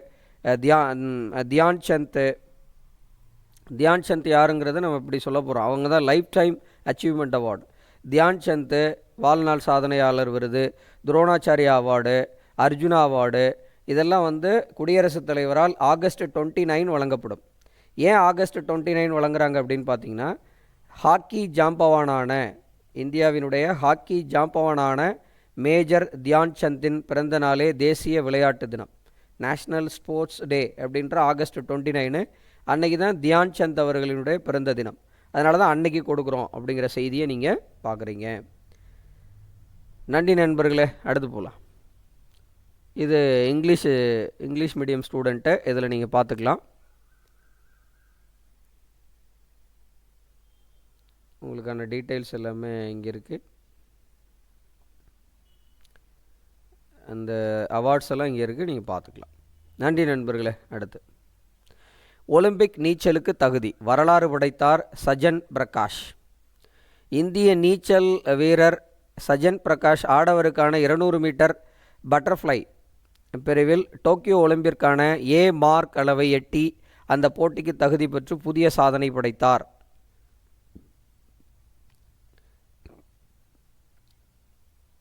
தியான் சந்த் யாருங்கிறத நம்ம இப்படி சொல்ல போகிறோம். அவங்க தான் life time achievement award. Dhyan Chand வாழ்நாள் சாதனையாளர் விருது, துரோணாச்சாரியா அவார்டு, அர்ஜுனா அவார்டு, இதெல்லாம் வந்து குடியரசுத் தலைவரால் ஆகஸ்ட் 29 வழங்கப்படும். ஏன் ஆகஸ்ட் 29 வழங்குறாங்க அப்படின்னு பார்த்தீங்கன்னா, ஹாக்கி ஜாம்பவானான இந்தியாவினுடைய ஹாக்கி ஜாம்பவானான மேஜர் தியான் சந்தின் பிறந்த நாளே தேசிய விளையாட்டு தினம், நேஷ்னல் ஸ்போர்ட்ஸ் டே அப்படின்ற ஆகஸ்ட் 29 அன்னைக்கு தான் தியான் சந்த் அவர்களினுடைய பிறந்த தினம். அதனால தான் அன்னைக்கு கொடுக்குறோம் அப்படிங்கிற செய்தியை நீங்கள் பார்க்குறீங்க. நன்றி நண்பர்களே. அடுத்து போகலாம். இது இங்கிலீஷ் மீடியம் ஸ்டூடெண்ட்டு, இதில் நீங்கள் பார்த்துக்கலாம். உங்களுக்கான டீட்டெயில்ஸ் எல்லாமே இங்கே இருக்குது. அந்த அவார்ட்ஸ் எல்லாம் இங்கே இருக்குது, நீங்கள் பார்த்துக்கலாம். நன்றி நண்பர்களே. அடுத்து ஒலிம்பிக் நீச்சலுக்கு தகுதி, வரலாறு படைத்தார் சஜன் பிரகாஷ். இந்திய நீச்சல் வீரர் சஜன் பிரகாஷ் ஆடவருக்கான 200 மீட்டர் பட்டர்ஃப்ளை பிரிவில் டோக்கியோ ஒலிம்பிற்கான ஏ மார்க் அளவை எட்டி அந்த போட்டிக்கு தகுதி பெற்று புதிய சாதனை படைத்தார்.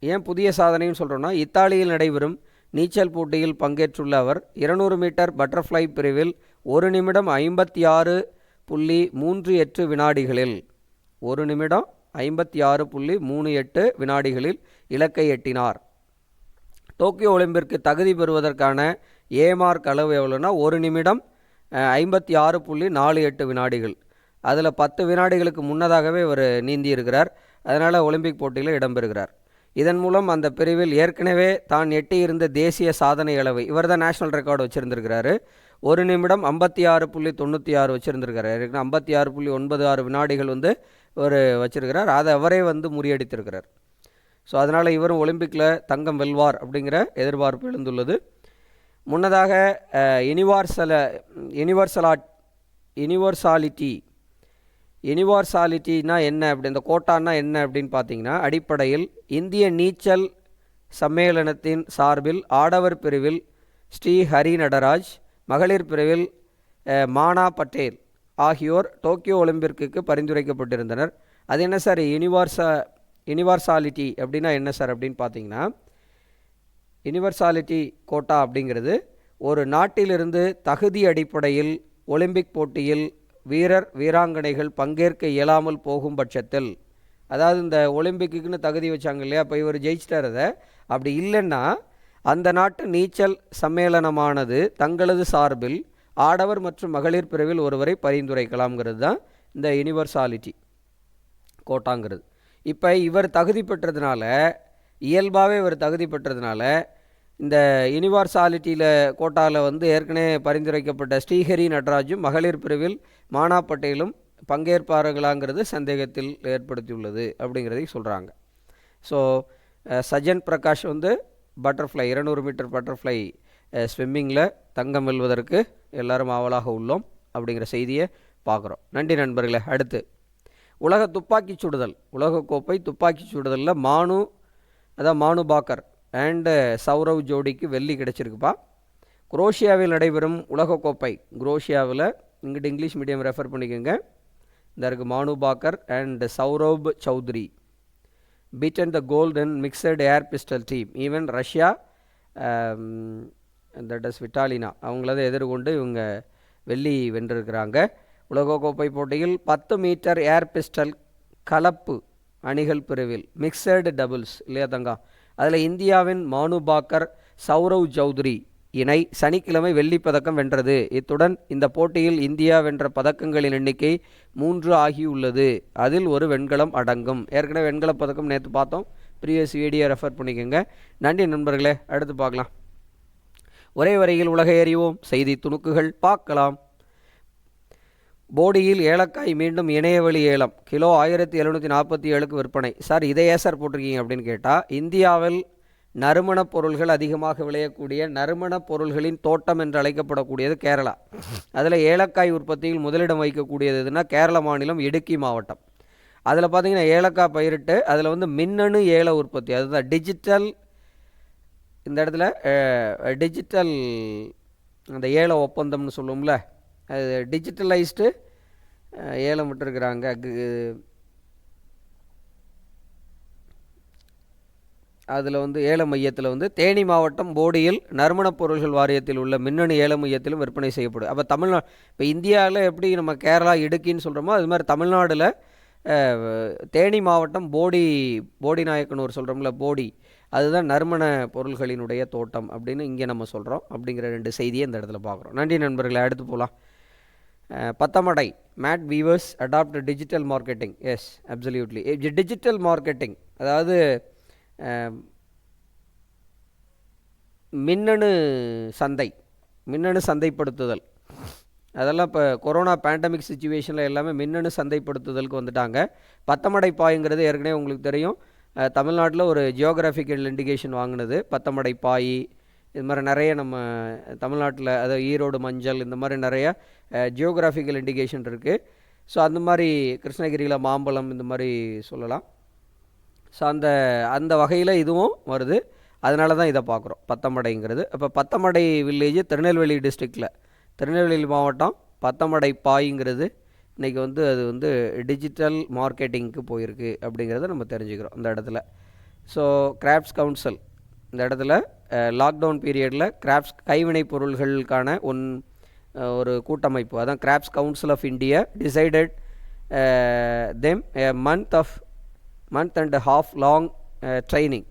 ஏன் புதிய சாதனைன்னு சொல்கிறோன்னா, இத்தாலியில் நடைபெறும் நீச்சல் போட்டியில் பங்கேற்றுள்ள அவர் 200 மீட்டர் பட்டர்ஃப்ளை பிரிவில் 1 நிமிடம் 56.38 வினாடிகளில் 1 நிமிடம் 56.38 வினாடிகளில் இலக்கை எட்டினார். டோக்கியோ ஒலிம்பிற்கு தகுதி பெறுவதற்கான ஏ மார்க் அளவு எவ்வளோன்னா 1 நிமிடம் 56.48 வினாடிகள். அதில் 10 வினாடிகளுக்கு முன்னதாகவே இவர் நீந்தி இருக்கிறார். அதனால் ஒலிம்பிக் போட்டியில் இடம்பெறுகிறார். இதன் மூலம் அந்த பிரிவில் ஏற்கனவே தான் எட்டியிருந்த தேசிய சாதனை அளவை, இவர் தான் நேஷனல் ரெக்கார்டு வச்சுருந்துருக்கிறாரு, 1 நிமிடம் 56.96 வச்சுருந்துருக்காரு. 56.96 வினாடிகள் வந்து ஒரு வச்சுருக்கிறார். அதை அவரே வந்து முறியடித்திருக்கிறார். ஸோ அதனால் இவரும் ஒலிம்பிக்கில் தங்கம் வெல்வார் அப்படிங்கிற எதிர்பார்ப்பு எழுந்துள்ளது. முன்னதாக யூனிவர்சாலிட்டினா என்ன அப்படி, இந்த கோட்டான்னா என்ன அப்படின்னு பார்த்தீங்கன்னா, அடிப்படையில் இந்திய நீச்சல் சம்மேளனத்தின் சார்பில் ஆடவர் பிரிவில் ஸ்ரீ ஹரி நடராஜ், மகளிர் பிரிவில் மானா பட்டேல் ஆகியோர் டோக்கியோ ஒலிம்பிக்கிற்கு பரிந்துரைக்கப்பட்டிருந்தனர். அது என்ன சார் யூனிவர்சாலிட்டி அப்படின்னா என்ன சார் அப்படின்னு பார்த்தீங்கன்னா, யூனிவர்சாலிட்டி கோட்டா அப்படிங்கிறது ஒரு நாட்டிலிருந்து தகுதி அடிப்படையில் ஒலிம்பிக் போட்டியில் வீரர் வீராங்கனைகள் பங்கேற்க இயலாமல் போகும் பட்சத்தில், அதாவது இந்த ஒலிம்பிக்குன்னு தகுதி வச்சாங்க இல்லையா, இப்போ இவர் ஜெயிச்சிட்டார், அதை அப்படி இல்லைன்னா அந்த நாட்டு நீச்சல் சம்மேளனமானது தங்களது சார்பில் ஆடவர் மற்றும் மகளிர் பிரிவில் ஒருவரை பரிந்துரைக்கலாம்ங்கிறது தான் இந்த யூனிவர்சாலிட்டி கோட்டாங்கிறது. இப்போ இவர் தகுதி பெற்றதுனால, இயல்பாகவே இவர் தகுதி பெற்றதுனால, இந்த யூனிவர்சாலிட்டியில் கோட்டாவில் வந்து ஏற்கனவே பரிந்துரைக்கப்பட்ட ஸ்ரீஹரி நடராஜும் மகளிர் பிரிவில் மானா பட்டேலும் பங்கேற்பார்களாங்கிறது சந்தேகத்தில் ஏற்படுத்தியுள்ளது அப்படிங்கிறதை சொல்கிறாங்க. ஸோ சஜன் பிரகாஷ் வந்து பட்டர்ஃப்ளை 200 மீட்டர் பட்டர்ஃப்ளை ஸ்விம்மிங்கில் தங்கம் வெல்வதற்கு எல்லாரும் ஆவலாக உள்ளோம் அப்படிங்கிற செய்தியை பார்க்குறோம். நன்றி நண்பர்களே. அடுத்து உலக துப்பாக்கி சுடுதல், உலகக்கோப்பை துப்பாக்கி சுடுதலில் மானு பாக்கர் அண்டு சௌரவ் ஜோடிக்கு வெள்ளி கிடச்சிருக்குப்பா. குரோஷியாவில் நடைபெறும் உலகக்கோப்பை, குரோஷியாவில் இங்கிட்ட இங்கிலீஷ் மீடியம் ரெஃபர் பண்ணிக்கோங்க. இந்த இருக்குது Manu Bhaker and Saurabh Chaudhary beaten the gold in mixed air pistol team. Even Russia that is Vitalina அவங்களதை எதிர்கொண்டு இவங்க வெள்ளி வென்றிருக்கிறாங்க. உலகக்கோப்பை போட்டியில் 10 மீட்டர் ஏர் பிஸ்டல் கலப்பு அணிகள் பிரிவில் மிக்சடு டபுள்ஸ் இல்லையா தங்கா, அதில் இந்தியாவின் மானு பாக்கர் சௌரவ் சௌத்ரி இணை சனிக்கிழமை வெள்ளிப்பதக்கம் வென்றது. இத்துடன் இந்த போட்டியில் இந்தியா வென்ற பதக்கங்களின் எண்ணிக்கை 3 ஆகியுள்ளது. அதில் ஒரு வெண்கலம் அடங்கும். ஏற்கனவே வெண்கலப் பதக்கம் நேற்று பார்த்தோம், ப்ரீவியஸ் வீடியோ ரெஃபர் பண்ணிக்கோங்க. நன்றி நண்பர்களே. அடுத்து பார்க்கலாம். ஒரே வரையில் உலகை அறிவோம், செய்தி துணுக்குகள் பார்க்கலாம். போடியில் ஏலக்காய் மீண்டும் இணையவழி ஏலம், கிலோ 1747க்கு விற்பனை. சார் இதையே சார் போட்டிருக்கீங்க அப்படின்னு கேட்டால், இந்தியாவில் நறுமணப் பொருள்கள் அதிகமாக விளையக்கூடிய நறுமணப் பொருள்களின் தோட்டம் என்று அழைக்கப்படக்கூடியது கேரளா. அதில் ஏலக்காய் உற்பத்தியில் முதலிடம் வைக்கக்கூடியது எதுனா கேரள மாநிலம் இடுக்கி மாவட்டம். அதில் பார்த்திங்கன்னா ஏலக்காய் பயிரிட்டு அதில் வந்து மின்னணு ஏல உற்பத்தி, அதுதான் டிஜிட்டல், இந்த இடத்துல டிஜிட்டல் அந்த ஏல ஒப்பந்தம்னு சொல்லுவோம்ல, அது டிஜிட்டலைஸ்டு ஏலம் விட்டுருக்குறாங்க. அதில் வந்து ஏல மையத்தில் வந்து தேனி மாவட்டம் போடியில் நறுமணப் பொருள்கள் வாரியத்தில் உள்ள மின்னணு ஏல மையத்திலும் விற்பனை செய்யப்படும். அப்போ இப்போ இந்தியாவில் எப்படி நம்ம கேரளா இடுக்கின்னு சொல்கிறோமோ, அது மாதிரி தமிழ்நாட்டில் தேனி மாவட்டம் போடி நாயக்கனூர் சொல்கிறோம்ல, போடி, அதுதான் நறுமண பொருள்களினுடைய தோட்டம் அப்படின்னு இங்கே நம்ம சொல்கிறோம். அப்படிங்கிற 2 செய்தியை இந்த இடத்துல பார்க்குறோம். நன்றி நண்பர்களை. அடுத்து போகலாம். Pattamadai mat weavers adopt digital marketing. Yes, absolutely. Digital marketing அதாவது மின்னணு சந்தைப்படுத்துதல், அதெல்லாம் இப்போ கொரோனா பேண்டமிக் சுச்சுவேஷனில் எல்லாமே மின்னணு சந்தைப்படுத்துதலுக்கு வந்துட்டாங்க. பத்தமடை பாய்ங்கிறது ஏற்கனவே உங்களுக்கு தெரியும், தமிழ்நாட்டில் ஒரு ஜியோகிராஃபிக்கல் இண்டிகேஷன் வாங்கினது. பத்தமடை பாய் இது மாதிரி நிறைய நம்ம தமிழ்நாட்டில், அதாவது ஈரோடு மஞ்சள், இந்த மாதிரி நிறைய ஜியோகிராஃபிக்கல் இண்டிகேஷன் இருக்குது. ஸோ அந்த மாதிரி கிருஷ்ணகிரியில் மாம்பழம் இந்த மாதிரி சொல்லலாம். ஸோ அந்த வகையில் இதுவும் வருது. அதனால தான் இதை பார்க்குறோம் பத்தமடைங்கிறது. அப்போ பத்தமடை வில்லேஜ் திருநெல்வேலி டிஸ்ட்ரிக்டில், திருநெல்வேலி மாவட்டம் பத்தமடை பாய்ங்கிறது இன்றைக்கி வந்து அது வந்து டிஜிட்டல் மார்க்கெட்டிங்க்கு போயிருக்கு அப்படிங்கிறத நம்ம தெரிஞ்சுக்கிறோம் இந்த இடத்துல. ஸோ கிராஃப்ட்ஸ் கவுன்சில் இந்த இடத்துல லாக்டவுன் பீரியடில் கிராஃப்ட்ஸ் கைவினைப் பொருள்களுக்கான ஒரு கூட்டமைப்பு, அதான் crafts council of India decided them a month and a half long training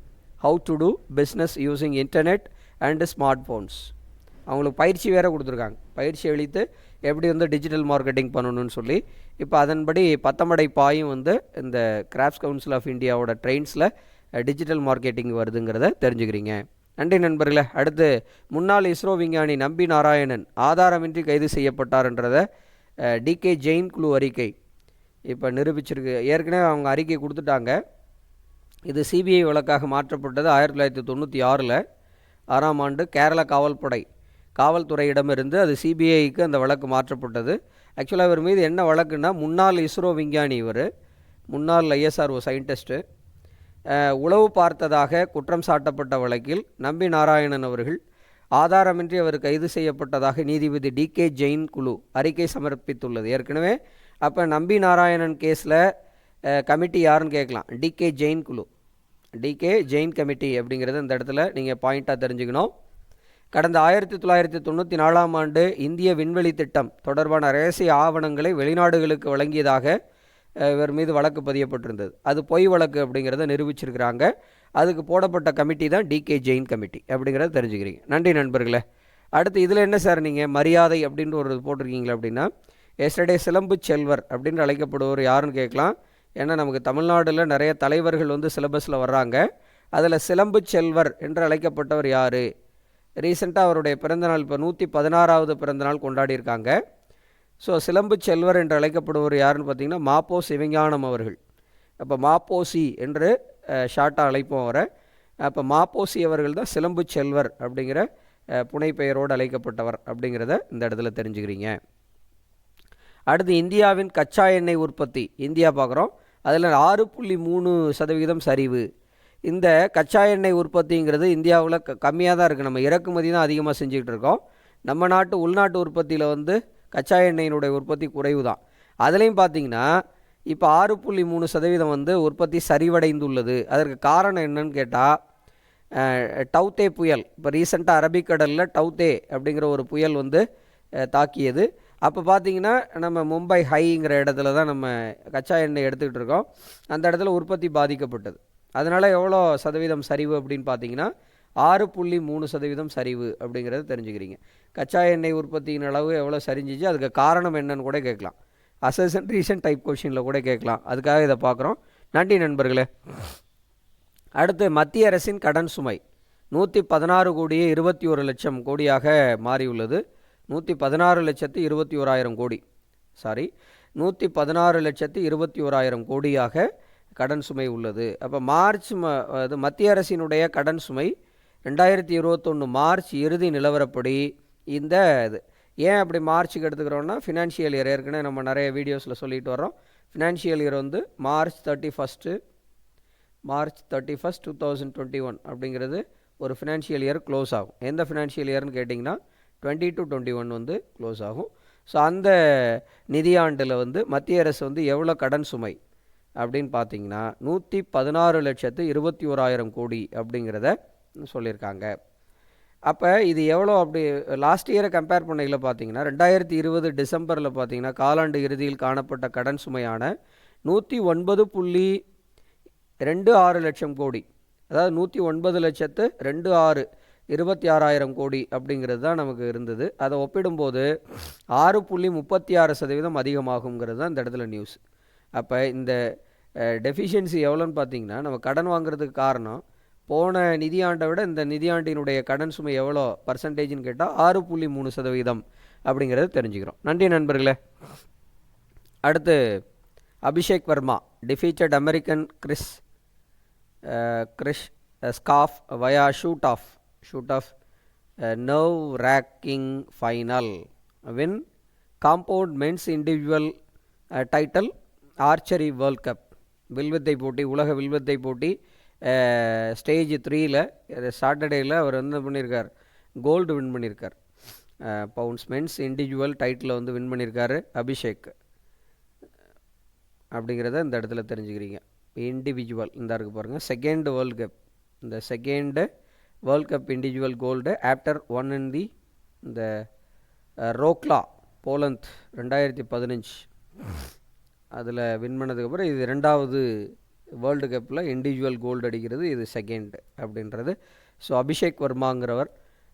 how to do business using internet and smartphones. அவங்களுக்கு பயிற்சி வேறு கொடுத்துருக்காங்க, பயிற்சி அளித்து எப்படி வந்து டிஜிட்டல் மார்க்கெட்டிங் பண்ணணும்னு சொல்லி. இப்போ அதன்படி பத்தமடை பாயும் வந்து இந்த கிராஃப்ட்ஸ் கவுன்சில் ஆஃப் இந்தியாவோட ட்ரெயின்ஸில் டிஜிட்டல் மார்க்கெட்டிங் வருதுங்கிறத தெரிஞ்சுக்கிறீங்க. நன்றி நண்பர்களே. அடுத்து முன்னாள் இஸ்ரோ விஞ்ஞானி நம்பி நாராயணன் ஆதாரமின்றி கைது செய்யப்பட்டார்ன்றதை டிகே ஜெயின் குழு அறிக்கை இப்போ நிரூபிச்சிருக்கு. ஏற்கனவே அவங்க அறிக்கை கொடுத்துட்டாங்க. இது சிபிஐ வழக்காக மாற்றப்பட்டது 1996 6ஆம் ஆண்டு கேரள காவல்துறையிடமிருந்து அது சிபிஐக்கு அந்த வழக்கு மாற்றப்பட்டது. ஆக்சுவலாக இவர் மீது என்ன வழக்குன்னா, முன்னாள் இஸ்ரோ விஞ்ஞானி, இவர் முன்னாள் ஐஎஸ்ஆர்ஓ சயின்டிஸ்ட்டு, உளவு பார்த்ததாக குற்றம் சாட்டப்பட்ட வழக்கில் நம்பி நாராயணன் அவர்கள் ஆதாரமின்றி அவர் கைது செய்யப்பட்டதாக நீதிபதி டிகே ஜெயின் குழு அறிக்கை சமர்ப்பித்துள்ளது. ஏற்கனவே அப்போ நம்பி நாராயணன் கேஸில் கமிட்டி யாருன்னு கேட்கலாம், டிகே ஜெயின் குழு, டிகே ஜெயின் கமிட்டி அப்படிங்கிறது இந்த இடத்துல நீங்கள் பாயிண்ட்டாக தெரிஞ்சுக்கணும். கடந்த 1994ஆம் ஆண்டு இந்திய விண்வெளி திட்டம் தொடர்பான ரகசிய ஆவணங்களை வெளிநாடுகளுக்கு வழங்கியதாக இவர் மீது வழக்கு பதியப்பட்டிருந்தது. அது பொய் வழக்கு அப்படிங்கிறத நிரூபிச்சிருக்கிறாங்க. அதுக்கு போடப்பட்ட கமிட்டி தான் டிகே ஜெயின் கமிட்டி அப்படிங்கிறத தெரிஞ்சுக்கிறீங்க. நன்றி நண்பர்களே. அடுத்து இதில் என்ன சார் நீங்கள் மரியாதை அப்படின்ற ஒரு போட்டிருக்கீங்களா அப்படின்னா, எஸ்டர்டே சிலம்பு செல்வர் அப்படின்னு அழைக்கப்படுவர் யாருன்னு கேட்கலாம். ஏன்னா நமக்கு தமிழ்நாட்டில் நிறைய தலைவர்கள் வந்து சிலபஸில் வர்றாங்க. அதில் சிலம்பு செல்வர் என்று அழைக்கப்பட்டவர் யார்? ரீசெண்டாக அவருடைய பிறந்தநாள் இப்போ 116வது பிறந்தநாள் கொண்டாடியிருக்காங்க. ஸோ சிலம்பு செல்வர் என்று அழைக்கப்படுவர் யாருன்னு பார்த்தீங்கன்னா மாப்போ சிவஞானம் அவர்கள். அப்போ மாப்போசி என்று ஷார்ட்டாக அழைப்போம் அவரை. அப்போ மாப்போசி அவர்கள் தான் சிலம்பு செல்வர் அப்படிங்கிற புனைப்பெயரோடு அழைக்கப்பட்டவர் அப்படிங்கிறத இந்த இடத்துல தெரிஞ்சுக்கிறீங்க. அடுத்து இந்தியாவின் கச்சா எண்ணெய் உற்பத்தி இந்தியா பார்க்குறோம். அதில் 6.3% சரிவு. இந்த கச்சா எண்ணெய் உற்பத்திங்கிறது இந்தியாவில் கம்மியாக தான் இருக்குது. நம்ம இறக்குமதி தான் அதிகமாக செஞ்சுக்கிட்டு இருக்கோம். நம்ம நாட்டு உள்நாட்டு உற்பத்தியில் வந்து கச்சா எண்ணெயினுடைய உற்பத்தி குறைவு தான். அதுலேயும் பார்த்திங்கன்னா இப்போ 6.3% வந்து உற்பத்தி சரிவடைந்துள்ளது. அதற்கு காரணம் என்னன்னு கேட்டால், டவுத்தே புயல். இப்போ ரீசெண்டாக அரபிக்கடலில் டவுத்தே அப்படிங்கிற ஒரு புயல் வந்து தாக்கியது. அப்போ பார்த்திங்கன்னா நம்ம மும்பை ஹைங்கிற இடத்துல தான் நம்ம கச்சா எண்ணெய் எடுத்துக்கிட்டு இருக்கோம். அந்த இடத்துல உற்பத்தி பாதிக்கப்பட்டது. அதனால் எவ்வளோ சதவீதம் சரிவு அப்படின்னு பார்த்தீங்கன்னா 6.3% சரிவு அப்படிங்கிறத தெரிஞ்சுக்கிறீங்க. கச்சா எண்ணெய் உற்பத்தியின் அளவு எவ்வளோ சரிஞ்சிச்சு, அதுக்கு காரணம் என்னன்னு கூட கேட்கலாம். அசஸ் அண்ட் ரீசன் டைப் கொஷினில் கூட கேட்கலாம். அதுக்காக இதை பார்க்குறோம். நன்றி நண்பர்களே. அடுத்து மத்திய அரசின் கடன் சுமை 116 கோடியே 21 லட்சம் கோடியாக மாறியுள்ளது. 116,21,000 கோடி 116,21,000 கோடியாக கடன் சுமை உள்ளது. அப்போ அது மத்திய அரசினுடைய கடன் சுமை 2021 மார்ச் இறுதி நிலவரப்படி இந்த இது ஏன் அப்படி மார்ச்சுக்கு எடுத்துக்கிறோன்னா, ஃபினான்ஷியல் இயர் ஏற்கனவே நம்ம நிறைய வீடியோஸில் சொல்லிட்டு வரோம். ஃபினான்ஷியல் இயர் வந்து மார்ச் 31, 2021 அப்படிங்கிறது ஒரு ஃபினான்ஷியல் இயர் க்ளோஸ் ஆகும். எந்த ஃபினான்ஷியல் இயர்னு கேட்டிங்கன்னா 20 to 21 வந்து க்ளோஸ் ஆகும். ஸோ அந்த நிதியாண்டில் வந்து மத்திய அரசு வந்து எவ்வளோ கடன் சுமை அப்படின்னு பார்த்தீங்கன்னா 116,21,000 கோடி அப்படிங்கிறத சொல்லியிருக்காங்க. அப்போ இது எவ்வளோ அப்படி லாஸ்ட் இயரை கம்பேர் பண்ணையில் பார்த்தீங்கன்னா 2020 டிசம்பரில் பார்த்தீங்கன்னா காலாண்டு இறுதியில் காணப்பட்ட கடன் சுமையான 109.26 லட்சம் கோடி, அதாவது 109,26,26,000 கோடி அப்படிங்கிறது தான் நமக்கு இருந்தது. அதை ஒப்பிடும்போது 6.36% அதிகமாகுங்கிறது தான் இந்த இடத்துல நியூஸ். அப்போ இந்த டெஃபிஷியன்சி எவ்வளோன்னு பார்த்தீங்கன்னா, நம்ம கடன் வாங்குறதுக்கு காரணம் போன நிதியாண்டை விட இந்த நிதியாண்டினுடைய கடன் சுமை எவ்வளோ பர்சன்டேஜ்னு கேட்டால் 6.3% அப்படிங்கிறது தெரிஞ்சுக்கிறோம். நன்றி நண்பர்களே. அடுத்து Abhishek Varma defeated American Chris Schaff via shoot off nerve racking final win compound men's individual title archery world cup வில்வித்தை போட்டி, உலக வில்வித்தை போட்டி ஸ்டேஜ் 3ல் சாட்டர்டேயில் அவர் வந்து பண்ணியிருக்கார், கோல்டு வின் பண்ணியிருக்கார். பவுண்ட்ஸ் மென்ஸ் இண்டிவிஜுவல் டைட்டில் வந்து வின் பண்ணியிருக்காரு அபிஷேக் அப்படிங்கிறத இந்த இடத்துல தெரிஞ்சுக்கிறீங்க. இண்டிவிஜுவல் இந்த இருக்குது பாருங்கள், செகண்ட் வேர்ல்டு கப், இந்த second world cup individual gold after one in the இந்த ரோக்லா போலந்த் 2015 அதில் வின் பண்ணதுக்கப்புறம் இது 2வது வேர்ல்டு கப்பில் இண்டிவிஜுவல் கோல்டு அடிக்கிறது, இது செகண்ட் அப்படின்றது. ஸோ அபிஷேக் வர்மாங்கிறவர்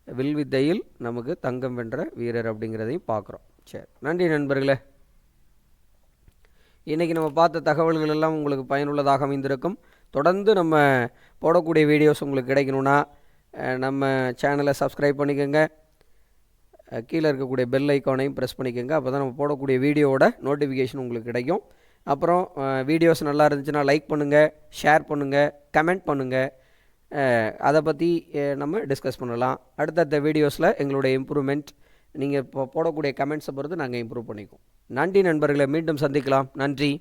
வில்வித்தையில் நமக்கு தங்கம் வென்ற வீரர் அப்படிங்கிறதையும் பார்க்குறோம். சரி, நன்றி நண்பர்களே. இன்றைக்கி நம்ம பார்த்த தகவல்கள் எல்லாம் உங்களுக்கு பயனுள்ளதாக அமைந்திருக்கும். தொடர்ந்து நம்ம போடக்கூடிய வீடியோஸ் உங்களுக்கு கிடைக்கணுன்னா நம்ம சேனலை சப்ஸ்கிரைப் பண்ணிக்கோங்க. கீழே இருக்கக்கூடிய பெல் ஐக்கானையும் ப்ரெஸ் பண்ணிக்கோங்க. அப்போ தான் நம்ம போடக்கூடிய வீடியோவோட நோட்டிஃபிகேஷன் உங்களுக்கு கிடைக்கும். அப்புறம் வீடியோஸ் நல்லா இருந்துச்சுன்னா லைக் பண்ணுங்கள், ஷேர் பண்ணுங்கள், கமெண்ட் பண்ணுங்கள். அதை பற்றி நம்ம டிஸ்கஸ் பண்ணலாம். அடுத்தடுத்த வீடியோஸில் எங்களுடைய இம்ப்ரூவ்மெண்ட் நீங்கள் இப்போ போடக்கூடிய கமெண்ட்ஸை பொறுத்து நாங்கள் இம்ப்ரூவ் பண்ணிக்குவோம். நன்றி நண்பர்களை, மீண்டும் சந்திக்கலாம். நன்றி.